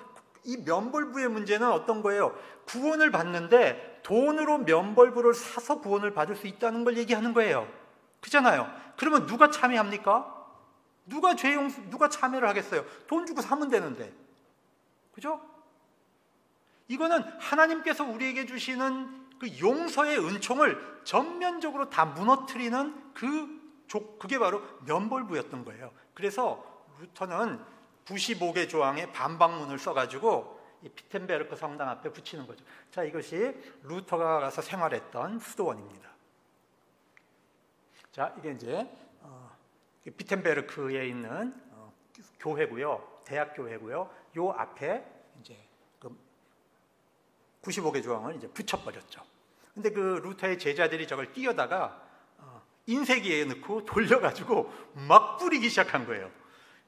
이 면벌부의 문제는 어떤 거예요? 구원을 받는데 돈으로 면벌부를 사서 구원을 받을 수 있다는 걸 얘기하는 거예요. 그잖아요. 그러면 누가 참여합니까? 누가 참여를 하겠어요? 돈 주고 사면 되는데. 그죠? 이거는 하나님께서 우리에게 주시는 그 용서의 은총을 전면적으로 다 무너뜨리는 그게 바로 면벌부였던 거예요. 그래서 루터는 95개 조항의 반박문을 써가지고 이 비텐베르크 성당 앞에 붙이는 거죠. 자, 이것이 루터가 가서 생활했던 수도원입니다. 자, 이게 이제 비텐베르크에 있는 교회고요, 대학 교회고요. 요 앞에 이제 그 95개 조항을 이제 붙여버렸죠. 근데 그 루터의 제자들이 저걸 띄어다가 인쇄기에 넣고 돌려가지고 막 뿌리기 시작한 거예요.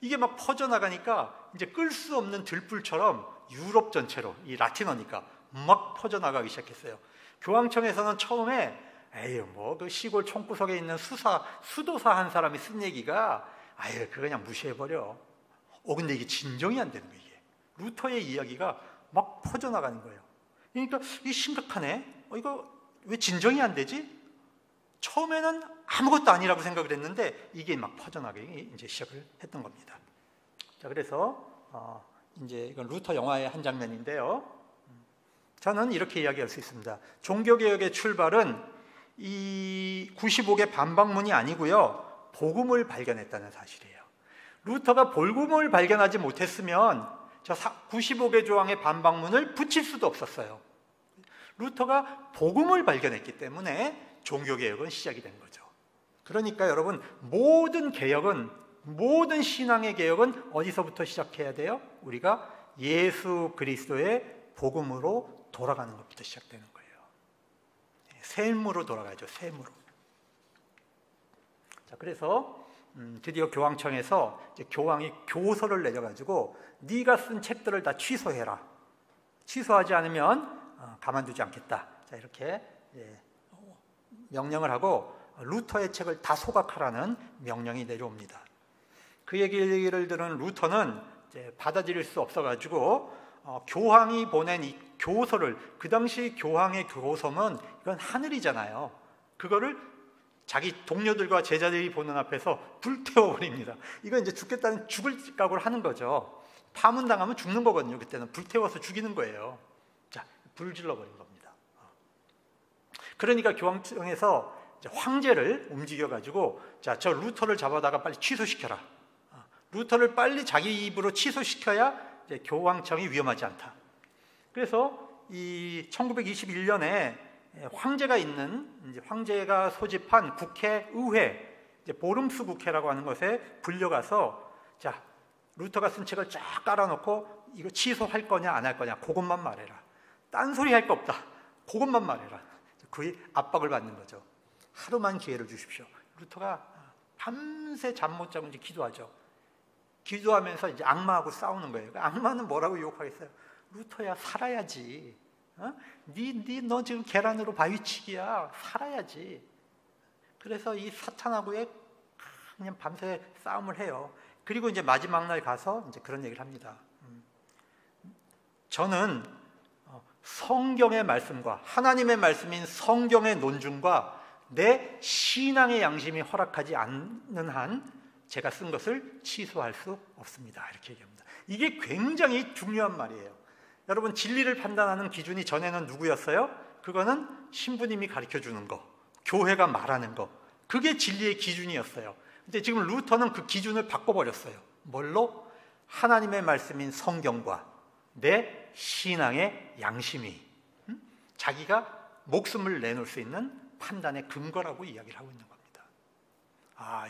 이게 막 퍼져나가니까 이제 끌 수 없는 들불처럼 유럽 전체로, 이 라틴어니까 막 퍼져나가기 시작했어요. 교황청에서는 처음에 에휴, 뭐 그 시골 총구석에 있는 수도사 한 사람이 쓴 얘기가 아유, 그거 그냥 무시해버려. 근데 이게 진정이 안 되는 거예요. 이게 루터의 이야기가 막 퍼져나가는 거예요. 그러니까 이게 심각하네. 이거 왜 진정이 안 되지? 처음에는 아무것도 아니라고 생각을 했는데 이게 막 퍼져나가기 이제 시작을 했던 겁니다. 자, 그래서 이제 이건 루터 영화의 한 장면인데요. 저는 이렇게 이야기할 수 있습니다. 종교개혁의 출발은 이 95개 반박문이 아니고요, 복음을 발견했다는 사실이에요. 루터가 복음을 발견하지 못했으면 저 95개 조항의 반박문을 붙일 수도 없었어요. 루터가 복음을 발견했기 때문에 종교개혁은 시작이 된 거죠. 그러니까 여러분, 모든 개혁은, 모든 신앙의 개혁은 어디서부터 시작해야 돼요? 우리가 예수 그리스도의 복음으로 돌아가는 것부터 시작되는 거예요. 셈으로 돌아가죠. 셈으로. 자, 그래서 드디어 교황청에서 이제 교황이 교서를 내려가지고 네가 쓴 책들을 다 취소해라. 취소하지 않으면 가만두지 않겠다. 자, 이렇게 명령을 하고 루터의 책을 다 소각하라는 명령이 내려옵니다. 그 얘기를 들은 루터는 이제 받아들일 수 없어가지고 교황이 보낸 이 교서를, 그 당시 교황의 교서는 이건 하늘이잖아요. 그거를 자기 동료들과 제자들이 보는 앞에서 불태워버립니다. 이건 이제 죽겠다는 죽을 각오를 하는 거죠. 파문당하면 죽는 거거든요. 그때는 불태워서 죽이는 거예요. 자, 불을 질러버린 겁니다. 그러니까 교황청에서 황제를 움직여가지고 자, 저 루터를 잡아다가 빨리 취소시켜라. 루터를 빨리 자기 입으로 취소시켜야 이제 교황청이 위험하지 않다. 그래서 이 1921년에 황제가 있는 이제 황제가 소집한 국회의회, 이제 보름스 국회라고 하는 것에 불려가서 자, 루터가 쓴 책을 쫙 깔아놓고 이거 취소할 거냐 안 할 거냐 그것만 말해라. 딴소리 할 거 없다. 그것만 말해라. 그의 압박을 받는 거죠. 하루만 기회를 주십시오. 루터가 밤새 잠 못 자고 이제 기도하죠. 기도하면서 이제 악마하고 싸우는 거예요. 악마는 뭐라고 유혹하겠어요? 루터야, 살아야지. 너 지금 계란으로 바위치기야. 살아야지. 그래서 이 사탄하고의 그냥 밤새 싸움을 해요. 그리고 이제 마지막 날 가서 이제 그런 얘기를 합니다. 저는 성경의 말씀과 하나님의 말씀인 성경의 논증과 내 신앙의 양심이 허락하지 않는 한 제가 쓴 것을 취소할 수 없습니다. 이렇게 얘기합니다. 이게 굉장히 중요한 말이에요. 여러분, 진리를 판단하는 기준이 전에는 누구였어요? 그거는 신부님이 가르쳐주는 거, 교회가 말하는 거, 그게 진리의 기준이었어요. 근데 지금 루터는 그 기준을 바꿔버렸어요. 뭘로? 하나님의 말씀인 성경과 내 신앙의 양심이 자기가 목숨을 내놓을 수 있는 판단의 근거라고 이야기를 하고 있는 겁니다.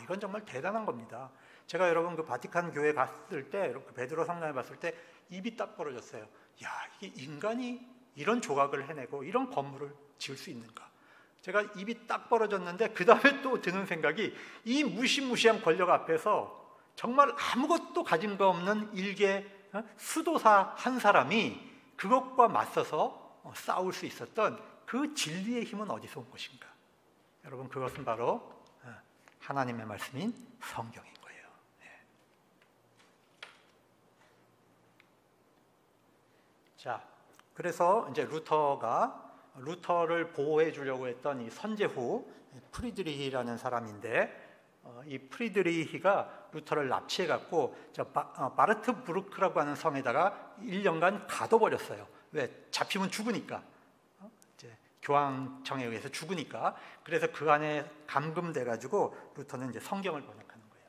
이건 정말 대단한 겁니다. 제가 여러분 그 바티칸 교회 갔을 때, 그 베드로 성당에 봤을 때 입이 딱 벌어졌어요. 야, 이게 인간이 이런 조각을 해내고 이런 건물을 지을 수 있는가? 제가 입이 딱 벌어졌는데 그 다음에 또 드는 생각이, 이 무시무시한 권력 앞에서 정말 아무것도 가진 거 없는 일개 수도사 한 사람이 그것과 맞서서 싸울 수 있었던 그 진리의 힘은 어디서 온 것인가? 여러분, 그것은 바로 하나님의 말씀인 성경인 거예요. 자, 그래서 이제 루터를 보호해 주려고 했던 이 선제후 프리드리히라는 사람인데, 이 프리드리히가 루터를 납치해 갖고 바르트부르크라고 하는 성에다가 1년간 가둬버렸어요. 왜? 잡히면 죽으니까. 이제 교황청에 의해서 죽으니까. 그래서 그 안에 감금돼 가지고 루터는 이제 성경을 번역하는 거예요.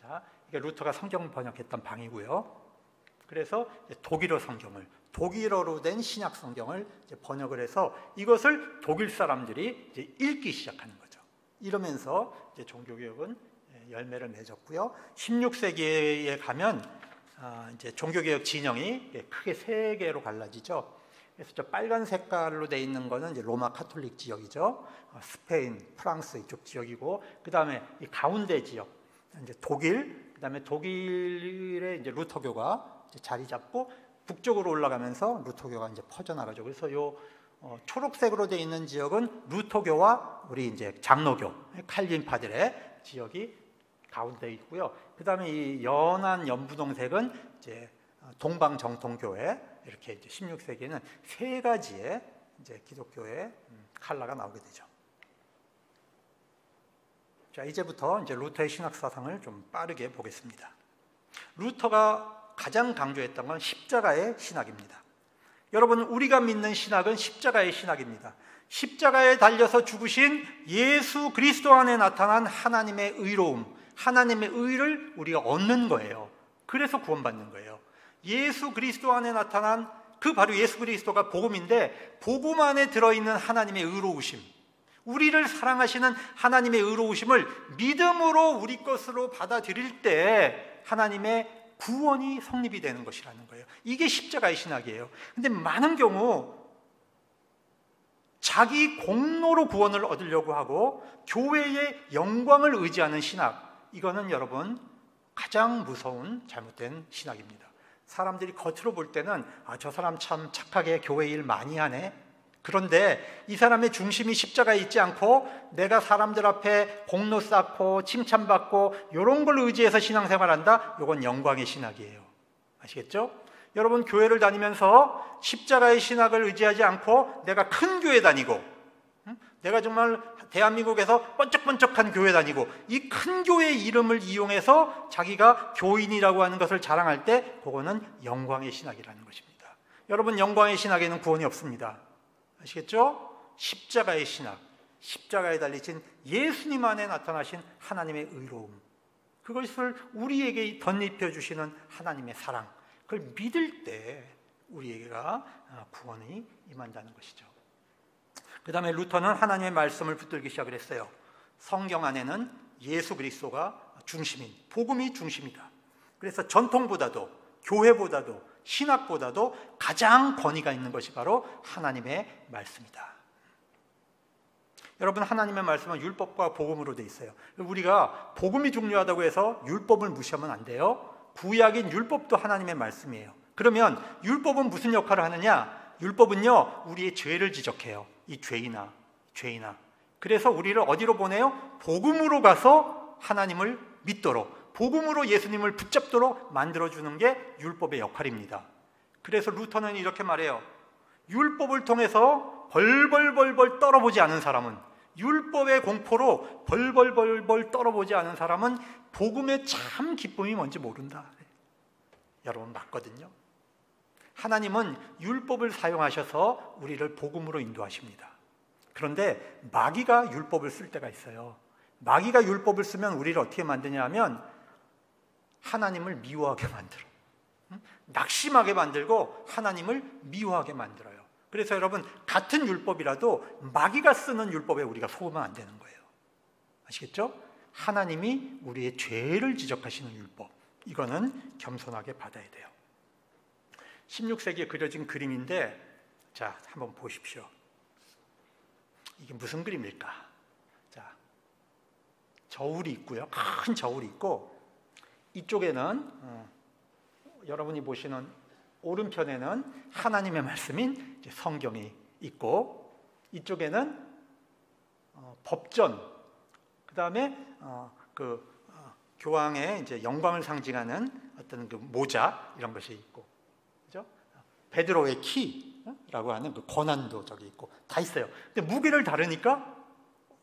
자, 이게 루터가 성경을 번역했던 방이고요. 그래서 독일어 성경을, 독일어로 된 신약 성경을 이제 번역을 해서 이것을 독일 사람들이 이제 읽기 시작하는 거죠. 이러면서 이제 종교개혁은 열매를 맺었고요. 16세기에 가면 이제 종교개혁 진영이 크게 세 개로 갈라지죠. 그래서 저 빨간 색깔로 돼 있는 거는 이제 로마 카톨릭 지역이죠. 스페인, 프랑스 이쪽 지역이고, 그 다음에 이 가운데 지역, 이제 독일, 그 다음에 독일의 이제 루터교가 이제 자리 잡고 북쪽으로 올라가면서 루터교가 이제 퍼져나가죠. 그래서 요 초록색으로 되어 있는 지역은 루터교와 우리 이제 장로교, 칼빈파들의 지역이 가운데 있고요. 그 다음에 이 연한 연분홍색은 이제 동방정통교회, 이렇게 이제 16세기에는 세 가지의 이제 기독교의 컬러가 나오게 되죠. 자, 이제부터 이제 루터의 신학 사상을 좀 빠르게 보겠습니다. 루터가 가장 강조했던 건 십자가의 신학입니다. 여러분, 우리가 믿는 신학은 십자가의 신학입니다. 십자가에 달려서 죽으신 예수 그리스도 안에 나타난 하나님의 의로움, 하나님의 의를 우리가 얻는 거예요. 그래서 구원받는 거예요. 예수 그리스도 안에 나타난 그 바로 예수 그리스도가 복음인데, 복음 안에 들어있는 하나님의 의로우심, 우리를 사랑하시는 하나님의 의로우심을 믿음으로 우리 것으로 받아들일 때 하나님의 구원이 성립이 되는 것이라는 거예요. 이게 십자가의 신학이에요. 근데 많은 경우 자기 공로로 구원을 얻으려고 하고 교회의 영광을 의지하는 신학, 이거는 여러분 가장 무서운 잘못된 신학입니다. 사람들이 겉으로 볼 때는 저 사람 참 착하게 교회 일 많이 하네. 그런데 이 사람의 중심이 십자가에 있지 않고 내가 사람들 앞에 공로 쌓고 칭찬받고 이런 걸 의지해서 신앙생활한다? 이건 영광의 신학이에요. 아시겠죠? 여러분, 교회를 다니면서 십자가의 신학을 의지하지 않고 내가 큰 교회 다니고, 내가 정말 대한민국에서 번쩍번쩍한 교회 다니고 이 큰 교회의 이름을 이용해서 자기가 교인이라고 하는 것을 자랑할 때 그거는 영광의 신학이라는 것입니다. 여러분, 영광의 신학에는 구원이 없습니다. 아시겠죠? 십자가의 신학, 십자가에 달리신 예수님 안에 나타나신 하나님의 의로움, 그것을 우리에게 덧입혀 주시는 하나님의 사랑, 그걸 믿을 때 우리에게가 구원이 임한다는 것이죠. 그 다음에 루터는 하나님의 말씀을 붙들기 시작을 했어요. 성경 안에는 예수 그리스도가 중심인, 복음이 중심이다. 그래서 전통보다도, 교회보다도, 신학보다도 가장 권위가 있는 것이 바로 하나님의 말씀이다. 여러분, 하나님의 말씀은 율법과 복음으로 되어 있어요. 우리가 복음이 중요하다고 해서 율법을 무시하면 안 돼요. 구약인 율법도 하나님의 말씀이에요. 그러면 율법은 무슨 역할을 하느냐? 율법은요, 우리의 죄를 지적해요. 이 죄인아. 그래서 우리를 어디로 보내요? 복음으로 가서 하나님을 믿도록, 복음으로 예수님을 붙잡도록 만들어주는 게 율법의 역할입니다. 그래서 루터는 이렇게 말해요. 율법을 통해서 벌벌벌벌 떨어보지 않은 사람은, 율법의 공포로 벌벌벌벌 떨어보지 않은 사람은 복음의 참 기쁨이 뭔지 모른다. 여러분, 맞거든요. 하나님은 율법을 사용하셔서 우리를 복음으로 인도하십니다. 그런데 마귀가 율법을 쓸 때가 있어요. 마귀가 율법을 쓰면 우리를 어떻게 만드냐 하면 하나님을 미워하게 만들어. 낙심하게 만들고 하나님을 미워하게 만들어요. 그래서 여러분, 같은 율법이라도 마귀가 쓰는 율법에 우리가 속으면 안 되는 거예요. 아시겠죠? 하나님이 우리의 죄를 지적하시는 율법, 이거는 겸손하게 받아야 돼요. 16세기에 그려진 그림인데, 자, 한번 보십시오. 이게 무슨 그림일까? 자, 저울이 있고요. 큰 저울이 있고, 이쪽에는 여러분이 보시는 오른편에는 하나님의 말씀인 이제 성경이 있고, 이쪽에는 법전, 그 다음에 교황의 이제 영광을 상징하는 어떤 그 모자, 이런 것이 있고, 그죠? 베드로의 키라고 하는 그 권한도 저기 있고 다 있어요. 근데 무게를 다르니까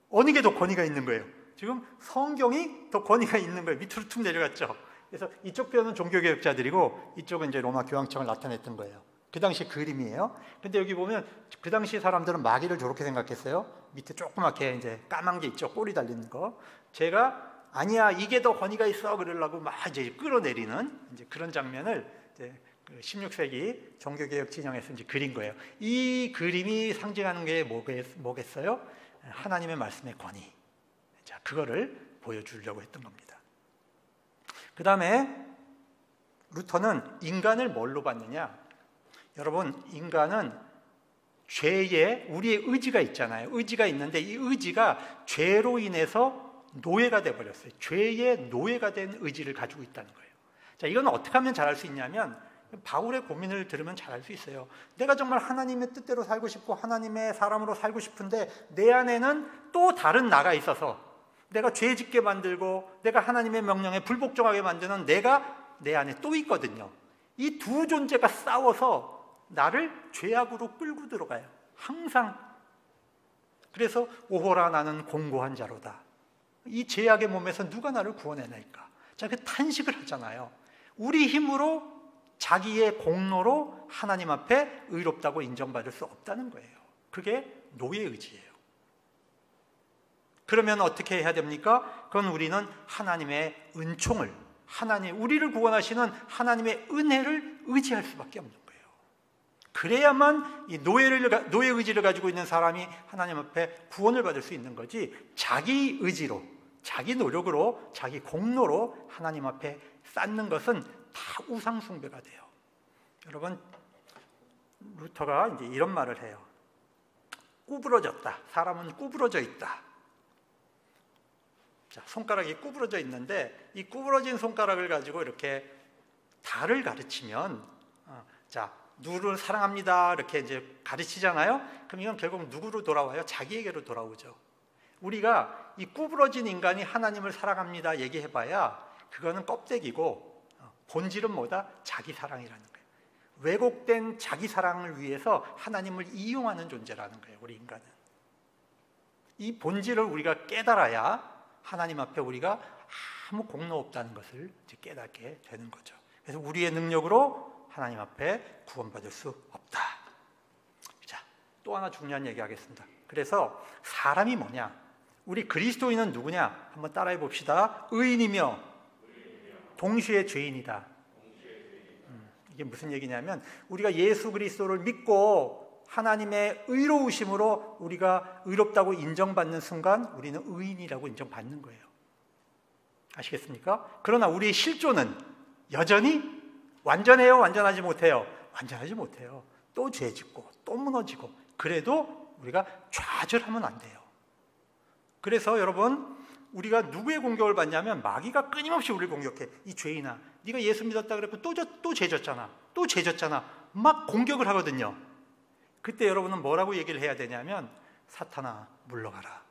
어느 게 더 권위가 있는 거예요? 지금 성경이 더 권위가 있는 거예요. 밑으로 툭 내려갔죠. 그래서 이쪽 편은 종교개혁자들이고 이쪽은 이제 로마 교황청을 나타냈던 거예요. 그 당시 그림이에요. 근데 여기 보면 그 당시 사람들은 마귀를 저렇게 생각했어요. 밑에 조그맣게 이제 까만 게 있죠. 꼬리 달리는 거. 제가 아니야, 이게 더 권위가 있어 그러려고 막 이제 끌어내리는 이제 그런 장면을 이제 16세기 종교개혁 진영에서 이제 그린 거예요. 이 그림이 상징하는 게 뭐겠어요? 하나님의 말씀의 권위. 자, 그거를 보여주려고 했던 겁니다. 그 다음에 루터는 인간을 뭘로 봤느냐? 여러분, 인간은 죄에 우리의 의지가 있잖아요. 의지가 있는데 이 의지가 죄로 인해서 노예가 돼버렸어요. 죄의 노예가 된 의지를 가지고 있다는 거예요. 자, 이건 어떻게 하면 잘할 수 있냐면, 바울의 고민을 들으면 잘할 수 있어요. 내가 정말 하나님의 뜻대로 살고 싶고 하나님의 사람으로 살고 싶은데 내 안에는 또 다른 나가 있어서 내가 죄 짓게 만들고 내가 하나님의 명령에 불복종하게 만드는 내가 내 안에 또 있거든요. 이 두 존재가 싸워서 나를 죄악으로 끌고 들어가요. 항상. 그래서 오호라 나는 공고한 자로다. 이 죄악의 몸에서 누가 나를 구원해낼까? 자, 그 탄식을 하잖아요. 우리 힘으로, 자기의 공로로 하나님 앞에 의롭다고 인정받을 수 없다는 거예요. 그게 노예 의지예요. 그러면 어떻게 해야 됩니까? 그건 우리는 하나님의 은총을, 우리를 구원하시는 하나님의 은혜를 의지할 수밖에 없는 거예요. 그래야만 이 노예 의지를 가지고 있는 사람이 하나님 앞에 구원을 받을 수 있는 거지, 자기 의지로, 자기 노력으로, 자기 공로로 하나님 앞에 쌓는 것은 다 우상 숭배가 돼요. 여러분, 루터가 이제 이런 말을 해요. 구부러졌다. 사람은 구부러져 있다. 자, 손가락이 구부러져 있는데 이 구부러진 손가락을 가지고 이렇게 달을 가르치면, 자, 누구를 사랑합니다 이렇게 이제 가르치잖아요. 그럼 이건 결국 누구로 돌아와요? 자기에게로 돌아오죠. 우리가 이 구부러진 인간이 하나님을 사랑합니다 얘기해봐야 그거는 껍데기고, 본질은 뭐다? 자기 사랑이라는 거예요. 왜곡된 자기 사랑을 위해서 하나님을 이용하는 존재라는 거예요. 우리 인간은. 이 본질을 우리가 깨달아야 하나님 앞에 우리가 아무 공로 없다는 것을 깨닫게 되는 거죠. 그래서 우리의 능력으로 하나님 앞에 구원받을 수 없다. 자, 또 하나 중요한 얘기 하겠습니다. 그래서 사람이 뭐냐? 우리 그리스도인은 누구냐? 한번 따라해 봅시다. 의인이며 동시에 죄인이다. 이게 무슨 얘기냐면 우리가 예수 그리스도를 믿고 하나님의 의로우심으로 우리가 의롭다고 인정받는 순간 우리는 의인이라고 인정받는 거예요. 아시겠습니까? 그러나 우리의 실존은 여전히 완전해요? 완전하지 못해요? 완전하지 못해요. 또 죄짓고 또 무너지고 그래도 우리가 좌절하면 안 돼요. 그래서 여러분 우리가 누구의 공격을 받냐면 마귀가 끊임없이 우리를 공격해. 이 죄인아, 네가 예수 믿었다 그랬고 또 죄졌잖아. 또 죄졌잖아. 막 공격을 하거든요. 그때 여러분은 뭐라고 얘기를 해야 되냐면 사탄아 물러가라.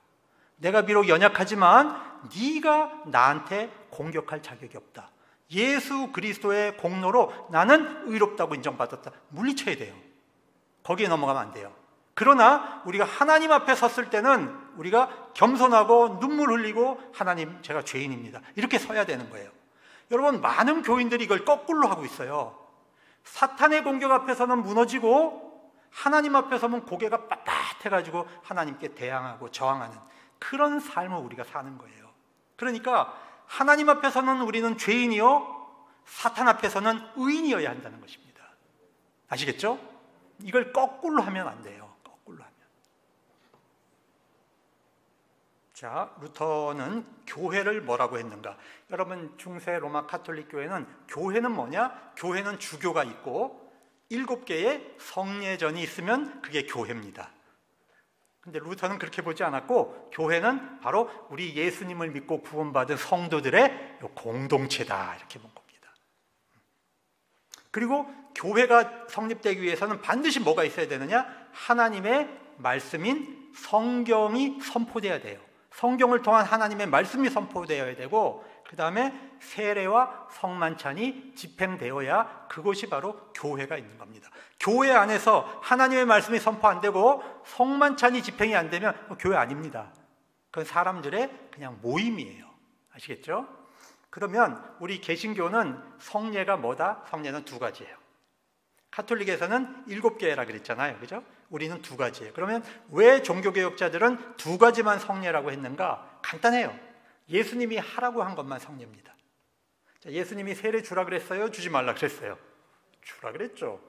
내가 비록 연약하지만 네가 나한테 공격할 자격이 없다. 예수 그리스도의 공로로 나는 의롭다고 인정받았다. 물리쳐야 돼요. 거기에 넘어가면 안 돼요. 그러나 우리가 하나님 앞에 섰을 때는 우리가 겸손하고 눈물 흘리고 하나님 제가 죄인입니다. 이렇게 서야 되는 거예요. 여러분 많은 교인들이 이걸 거꾸로 하고 있어요. 사탄의 공격 앞에서는 무너지고 하나님 앞에 서면 고개가 빳빳해가지고 하나님께 대항하고 저항하는 그런 삶을 우리가 사는 거예요. 그러니까 하나님 앞에서는 우리는 죄인이요 사탄 앞에서는 의인이어야 한다는 것입니다. 아시겠죠? 이걸 거꾸로 하면 안 돼요. 거꾸로 하면. 자, 루터는 교회를 뭐라고 했는가? 여러분 중세 로마 가톨릭 교회는 교회는 뭐냐? 교회는 주교가 있고 7개의 성례전이 있으면 그게 교회입니다. 근데 루터는 그렇게 보지 않았고 교회는 바로 우리 예수님을 믿고 구원받은 성도들의 공동체다 이렇게 본 겁니다. 그리고 교회가 성립되기 위해서는 반드시 뭐가 있어야 되느냐? 하나님의 말씀인 성경이 선포돼야 돼요. 성경을 통한 하나님의 말씀이 선포되어야 되고 그 다음에 세례와 성만찬이 집행되어야 그것이 바로 교회가 있는 겁니다. 교회 안에서 하나님의 말씀이 선포 안 되고 성만찬이 집행이 안 되면 교회 아닙니다. 그건 사람들의 그냥 모임이에요. 아시겠죠? 그러면 우리 개신교는 성례가 뭐다? 성례는 2가지예요. 가톨릭에서는 7개라 그랬잖아요. 그죠? 우리는 2가지예요. 그러면 왜 종교개혁자들은 2가지만 성례라고 했는가? 간단해요. 예수님이 하라고 한 것만 성례입니다. 자, 예수님이 세례 주라 그랬어요? 주지 말라 그랬어요? 주라 그랬죠.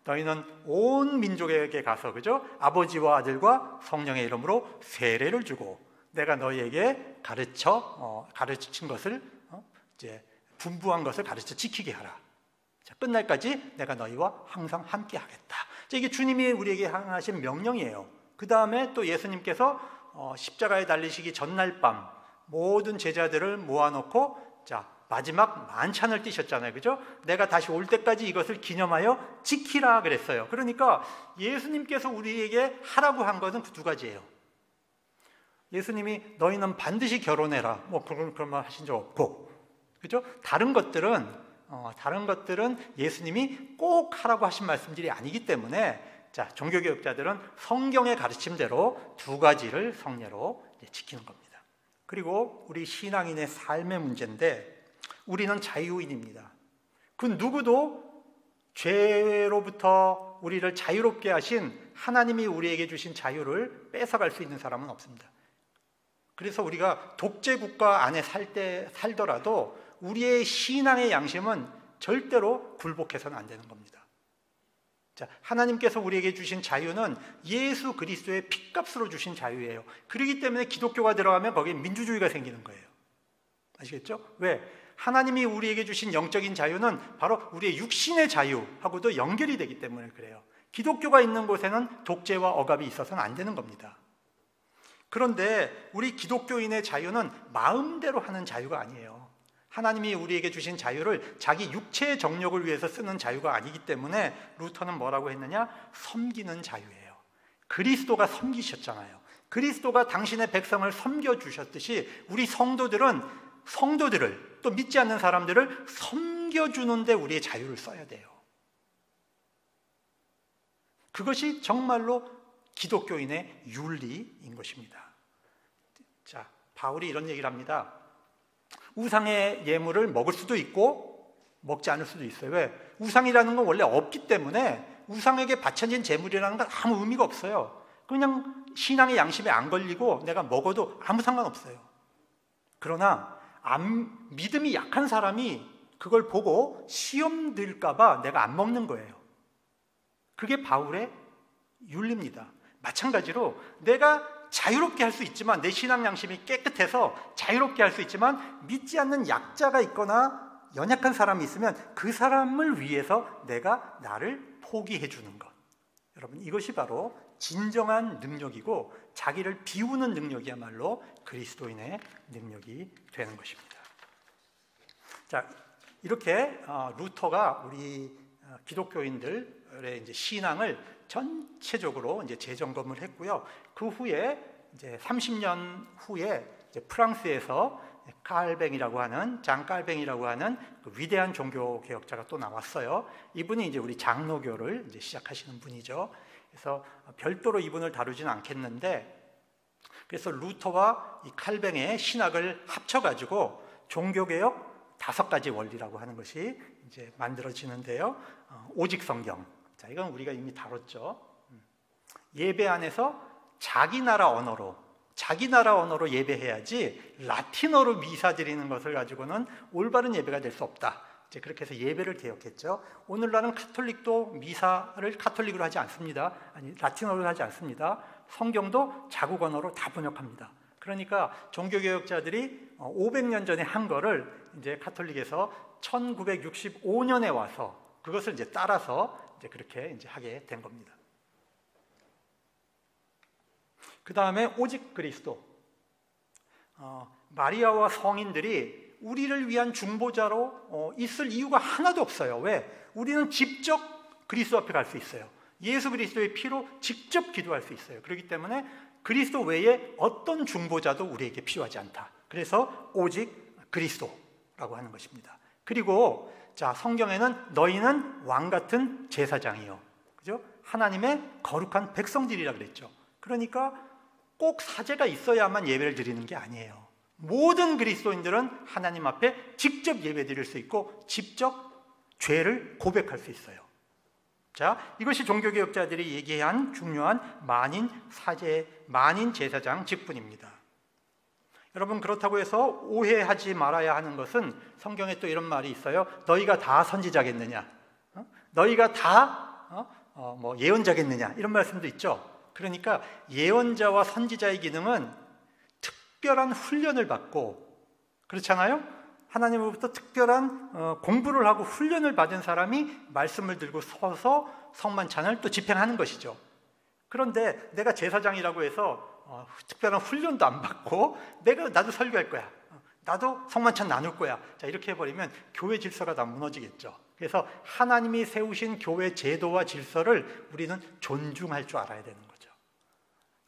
너희는 온 민족에게 가서 그죠? 아버지와 아들과 성령의 이름으로 세례를 주고 내가 너희에게 가르친 것을 이제 분부한 것을 가르쳐 지키게 하라. 자, 끝날까지 내가 너희와 항상 함께 하겠다. 자, 이게 주님이 우리에게 하신 명령이에요. 그 다음에 또 예수님께서 십자가에 달리시기 전날 밤 모든 제자들을 모아놓고 자 마지막 만찬을 띄셨잖아요. 그죠? 내가 다시 올 때까지 이것을 기념하여 지키라 그랬어요. 그러니까 예수님께서 우리에게 하라고 한 것은 그 2가지예요. 예수님이 너희는 반드시 결혼해라. 뭐 그런 말 하신 적 없고. 그죠? 다른 것들은 예수님이 꼭 하라고 하신 말씀들이 아니기 때문에 자, 종교개혁자들은 성경의 가르침대로 2가지를 성례로 지키는 겁니다. 그리고 우리 신앙인의 삶의 문제인데 우리는 자유인입니다. 그 누구도 죄로부터 우리를 자유롭게 하신 하나님이 우리에게 주신 자유를 뺏어갈 수 있는 사람은 없습니다. 그래서 우리가 독재국가 안에 살더라도 우리의 신앙의 양심은 절대로 굴복해서는 안 되는 겁니다. 자, 하나님께서 우리에게 주신 자유는 예수 그리스도의 핏값으로 주신 자유예요. 그렇기 때문에 기독교가 들어가면 거기에 민주주의가 생기는 거예요. 아시겠죠? 왜? 하나님이 우리에게 주신 영적인 자유는 바로 우리의 육신의 자유하고도 연결이 되기 때문에 그래요. 기독교가 있는 곳에는 독재와 억압이 있어서는 안 되는 겁니다. 그런데 우리 기독교인의 자유는 마음대로 하는 자유가 아니에요. 하나님이 우리에게 주신 자유를 자기 육체의 정욕을 위해서 쓰는 자유가 아니기 때문에 루터는 뭐라고 했느냐? 섬기는 자유예요. 그리스도가 섬기셨잖아요. 그리스도가 당신의 백성을 섬겨주셨듯이 우리 성도들을 또 믿지 않는 사람들을 섬겨주는데 우리의 자유를 써야 돼요. 그것이 정말로 기독교인의 윤리인 것입니다. 자, 바울이 이런 얘기를 합니다. 우상의 예물을 먹을 수도 있고 먹지 않을 수도 있어요. 왜? 우상이라는 건 원래 없기 때문에 우상에게 바쳐진 제물이라는 건 아무 의미가 없어요. 그냥 신앙의 양심에 안 걸리고 내가 먹어도 아무 상관없어요. 그러나 믿음이 약한 사람이 그걸 보고 시험 들까봐 내가 안 먹는 거예요. 그게 바울의 윤리입니다. 마찬가지로 내가 자유롭게 할 수 있지만, 내 신앙 양심이 깨끗해서 자유롭게 할 수 있지만, 믿지 않는 약자가 있거나 연약한 사람이 있으면 그 사람을 위해서 내가 나를 포기해 주는 것. 여러분, 이것이 바로 진정한 능력이고 자기를 비우는 능력이야말로 그리스도인의 능력이 되는 것입니다. 자, 이렇게 루터가 우리 기독교인들의 이제 신앙을 전체적으로 이제 재점검을 했고요. 그 후에 이제 30년 후에 이제 프랑스에서 장 깔뱅이라고 하는 그 위대한 종교 개혁자가 또 나왔어요. 이분이 이제 우리 장로교를 이제 시작하시는 분이죠. 그래서 별도로 이분을 다루지는 않겠는데, 그래서 루터와 이 칼뱅의 신학을 합쳐가지고 종교개혁 5가지 원리라고 하는 것이 이제 만들어지는데요. 오직 성경. 자, 이건 우리가 이미 다뤘죠. 예배 안에서 자기 나라 언어로 예배해야지 라틴어로 미사 드리는 것을 가지고는 올바른 예배가 될 수 없다. 이제 그렇게 해서 예배를 개혁했죠. 오늘날은 카톨릭도 미사를 카톨릭으로 하지 않습니다. 아니, 라틴어로 하지 않습니다. 성경도 자국 언어로 다 번역합니다. 그러니까 종교개혁자들이 500년 전에 한 거를 이제 카톨릭에서 1965년에 와서 그것을 이제 따라서 이제 그렇게 이제 하게 된 겁니다. 그 다음에 오직 그리스도. 마리아와 성인들이 우리를 위한 중보자로 있을 이유가 하나도 없어요. 왜? 우리는 직접 그리스도 앞에 갈 수 있어요. 예수 그리스도의 피로 직접 기도할 수 있어요. 그렇기 때문에 그리스도 외에 어떤 중보자도 우리에게 필요하지 않다. 그래서 오직 그리스도라고 하는 것입니다. 그리고 자, 성경에는 너희는 왕 같은 제사장이요, 그죠? 하나님의 거룩한 백성들이라 그랬죠. 그러니까 꼭 사제가 있어야만 예배를 드리는 게 아니에요. 모든 그리스도인들은 하나님 앞에 직접 예배 드릴 수 있고 직접 죄를 고백할 수 있어요. 자, 이것이 종교개혁자들이 얘기한 중요한 만인 제사장 직분입니다. 여러분, 그렇다고 해서 오해하지 말아야 하는 것은 성경에 또 이런 말이 있어요. 너희가 다 선지자겠느냐? 너희가 다 예언자겠느냐? 이런 말씀도 있죠. 그러니까 예언자와 선지자의 기능은 특별한 훈련을 받고, 그렇잖아요? 하나님으로부터 특별한 공부를 하고 훈련을 받은 사람이 말씀을 들고 서서 성만찬을 또 집행하는 것이죠. 그런데 내가 제사장이라고 해서 특별한 훈련도 안 받고 나도 설교할 거야, 나도 성만찬 나눌 거야, 자, 이렇게 해버리면 교회 질서가 다 무너지겠죠. 그래서 하나님이 세우신 교회 제도와 질서를 우리는 존중할 줄 알아야 되는 거죠.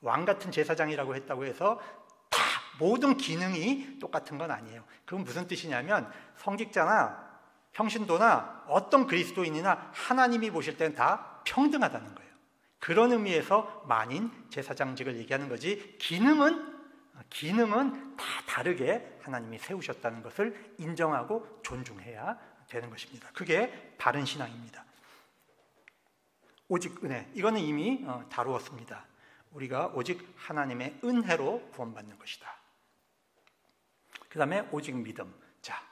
왕 같은 제사장이라고 했다고 해서 다 모든 기능이 똑같은 건 아니에요. 그건 무슨 뜻이냐면 성직자나 평신도나 어떤 그리스도인이나 하나님이 보실 때는 다 평등하다는 거예요. 그런 의미에서 만인 제사장직을 얘기하는 거지, 기능은 다 다르게 하나님이 세우셨다는 것을 인정하고 존중해야 되는 것입니다. 그게 바른 신앙입니다. 오직 은혜, 이거는 이미 다루었습니다. 우리가 오직 하나님의 은혜로 구원받는 것이다. 그 다음에 오직 믿음. 자,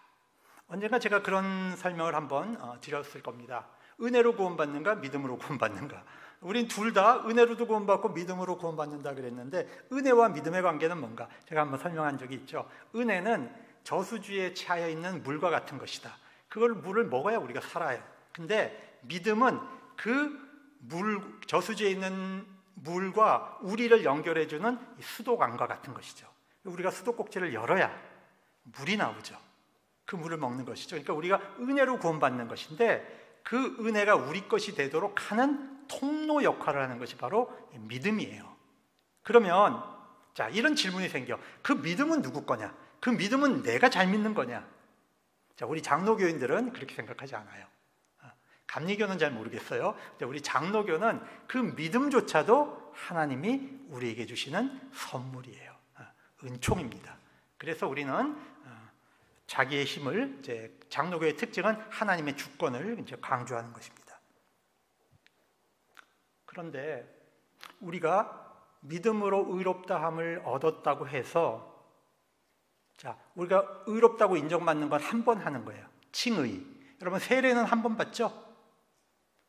언젠가 제가 그런 설명을 한번 드렸을 겁니다. 은혜로 구원받는가, 믿음으로 구원받는가. 우린 둘 다 은혜로도 구원받고 믿음으로 구원받는다 그랬는데, 은혜와 믿음의 관계는 뭔가 제가 한번 설명한 적이 있죠. 은혜는 저수지에 차여 있는 물과 같은 것이다. 물을 먹어야 우리가 살아요. 근데 믿음은 저수지에 있는 물과 우리를 연결해주는 수도관과 같은 것이죠. 우리가 수도꼭지를 열어야 물이 나오죠. 그 물을 먹는 것이죠. 그러니까 우리가 은혜로 구원받는 것인데, 그 은혜가 우리 것이 되도록 하는 통로 역할을 하는 것이 바로 믿음이에요. 그러면 자, 이런 질문이 생겨. 그 믿음은 누구 거냐? 그 믿음은 내가 잘 믿는 거냐? 자, 우리 장로교인들은 그렇게 생각하지 않아요. 감리교는 잘 모르겠어요. 근데 우리 장로교는 그 믿음조차도 하나님이 우리에게 주시는 선물이에요. 은총입니다. 그래서 우리는 자기의 힘을, 장로교의 특징은 하나님의 주권을 강조하는 것입니다. 그런데 우리가 믿음으로 의롭다함을 얻었다고 해서, 자, 우리가 의롭다고 인정받는 건 한 번 하는 거예요. 칭의. 여러분 세례는 한 번 받죠?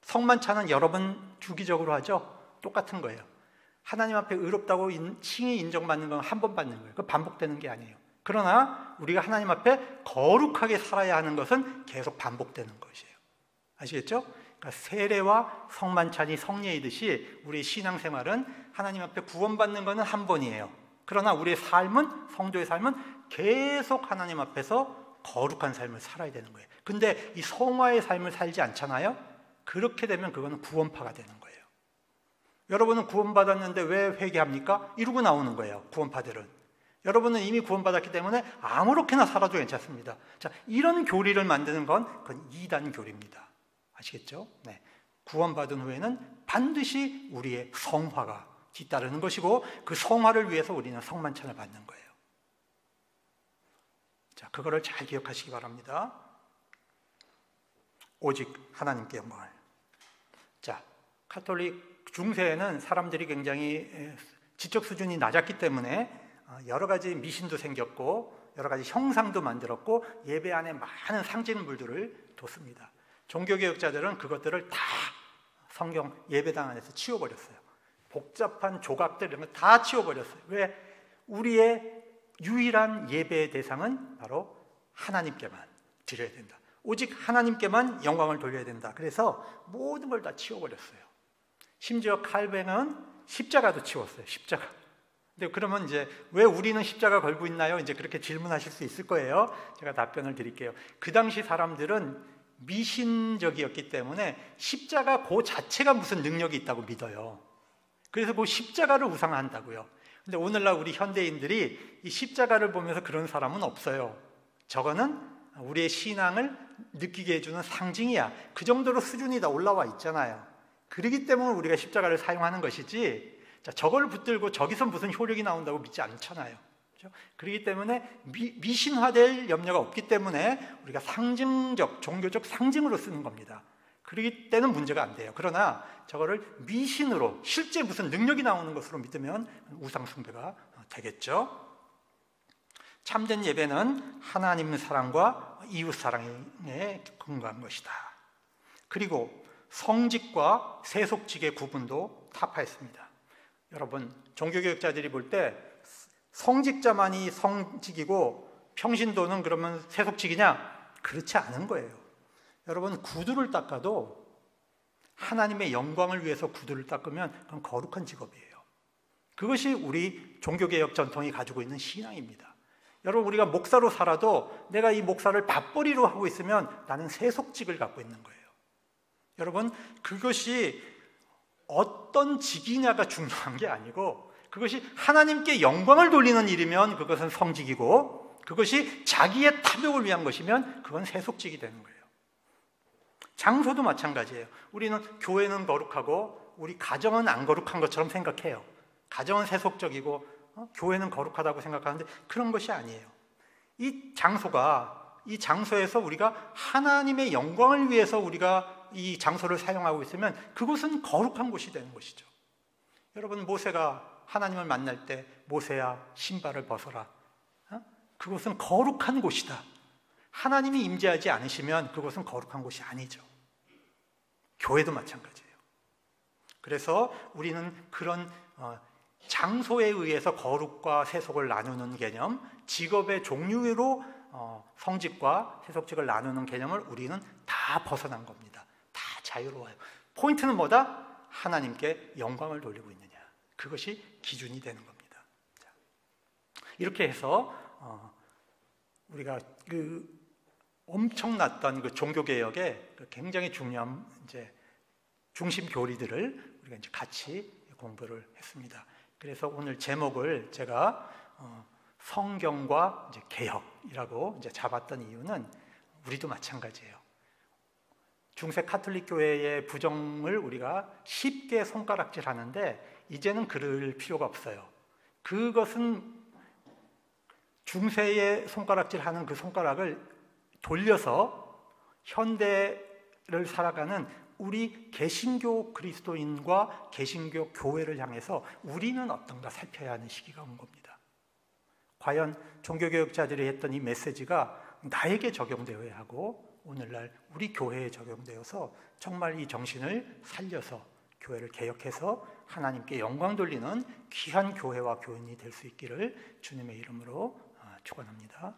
성만찬은 여러 번 주기적으로 하죠? 똑같은 거예요. 하나님 앞에 의롭다고 칭의 인정받는 건 한 번 받는 거예요. 그 반복되는 게 아니에요. 그러나 우리가 하나님 앞에 거룩하게 살아야 하는 것은 계속 반복되는 것이에요. 아시겠죠? 그러니까 세례와 성만찬이 성례이듯이 우리의 신앙생활은 하나님 앞에 구원받는 것은 한 번이에요. 그러나 우리의 삶은, 성도의 삶은 계속 하나님 앞에서 거룩한 삶을 살아야 되는 거예요. 근데 이 성화의 삶을 살지 않잖아요? 그렇게 되면 그건 구원파가 되는 거예요. 여러분은 구원받았는데 왜 회개합니까? 이러고 나오는 거예요, 구원파들은. 여러분은 이미 구원받았기 때문에 아무렇게나 살아도 괜찮습니다. 자, 이런 교리를 만드는 건 그건 이단 교리입니다. 아시겠죠? 네. 구원받은 후에는 반드시 우리의 성화가 뒤따르는 것이고 그 성화를 위해서 우리는 성만찬을 받는 거예요. 자, 그거를 잘 기억하시기 바랍니다. 오직 하나님께 영광을. 자, 가톨릭 중세에는 사람들이 굉장히 지적 수준이 낮았기 때문에 여러 가지 미신도 생겼고 여러 가지 형상도 만들었고 예배 안에 많은 상징물들을 뒀습니다. 종교개혁자들은 그것들을 다 성경 예배당 안에서 치워버렸어요. 복잡한 조각들 이런 거 다 치워버렸어요. 왜? 우리의 유일한 예배의 대상은 바로 하나님께만 드려야 된다. 오직 하나님께만 영광을 돌려야 된다. 그래서 모든 걸 다 치워버렸어요. 심지어 칼뱅은 십자가도 치웠어요. 십자가. 근데 그러면 이제 왜 우리는 십자가 걸고 있나요? 이제 그렇게 질문하실 수 있을 거예요. 제가 답변을 드릴게요. 그 당시 사람들은 미신적이었기 때문에 십자가 그 자체가 무슨 능력이 있다고 믿어요. 그래서 그 십자가를 우상화한다고요. 근데 오늘날 우리 현대인들이 이 십자가를 보면서 그런 사람은 없어요. 저거는 우리의 신앙을 느끼게 해주는 상징이야. 그 정도로 수준이 다 올라와 있잖아요. 그렇기 때문에 우리가 십자가를 사용하는 것이지, 자, 저걸 붙들고 저기서 무슨 효력이 나온다고 믿지 않잖아요. 그렇죠? 그렇기 때문에 미신화될 염려가 없기 때문에 우리가 상징적, 종교적 상징으로 쓰는 겁니다. 그렇기 때는 문제가 안 돼요. 그러나 저거를 미신으로 실제 무슨 능력이 나오는 것으로 믿으면 우상숭배가 되겠죠. 참된 예배는 하나님 사랑과 이웃 사랑에 근거한 것이다. 그리고 성직과 세속직의 구분도 타파했습니다. 여러분, 종교개혁자들이 볼 때 성직자만이 성직이고 평신도는 그러면 세속직이냐? 그렇지 않은 거예요. 여러분, 구두를 닦아도 하나님의 영광을 위해서 구두를 닦으면 그건 거룩한 직업이에요. 그것이 우리 종교개혁 전통이 가지고 있는 신앙입니다. 여러분, 우리가 목사로 살아도 내가 이 목사를 밥벌이로 하고 있으면 나는 세속직을 갖고 있는 거예요. 여러분, 그것이 어떤 직이냐가 중요한 게 아니고 그것이 하나님께 영광을 돌리는 일이면 그것은 성직이고 그것이 자기의 탐욕을 위한 것이면 그건 세속직이 되는 거예요. 장소도 마찬가지예요. 우리는 교회는 거룩하고 우리 가정은 안 거룩한 것처럼 생각해요. 가정은 세속적이고 교회는 거룩하다고 생각하는데 그런 것이 아니에요. 이 장소에서 우리가 하나님의 영광을 위해서 우리가 이 장소를 사용하고 있으면 그곳은 거룩한 곳이 되는 것이죠. 여러분, 모세가 하나님을 만날 때 모세야 신발을 벗어라. 그곳은 거룩한 곳이다. 하나님이 임재하지 않으시면 그곳은 거룩한 곳이 아니죠. 교회도 마찬가지예요. 그래서 우리는 그런 장소에 의해서 거룩과 세속을 나누는 개념, 직업의 종류로 성직과 세속직을 나누는 개념을 우리는 다 벗어난 겁니다. 다 자유로워요. 포인트는 뭐다? 하나님께 영광을 돌리고 있느냐. 그것이 기준이 되는 겁니다. 자, 이렇게 해서 우리가 그 엄청났던 그 종교개혁의 굉장히 중요한 이제 중심 교리들을 우리가 이제 같이 공부를 했습니다. 그래서 오늘 제목을 제가 성경과 이제 개혁이라고 이제 잡았던 이유는 우리도 마찬가지예요. 중세 카톨릭 교회의 부정을 우리가 쉽게 손가락질하는데 이제는 그럴 필요가 없어요. 그것은 중세의 손가락질하는 그 손가락을 돌려서 현대를 살아가는 우리 개신교 그리스도인과 개신교 교회를 향해서 우리는 어떤가 살펴야 하는 시기가 온 겁니다. 과연 종교개혁자들이 했던 이 메시지가 나에게 적용되어야 하고 오늘날 우리 교회에 적용되어서 정말 이 정신을 살려서 교회를 개혁해서 하나님께 영광 돌리는 귀한 교회와 교인이 될 수 있기를 주님의 이름으로 축원합니다.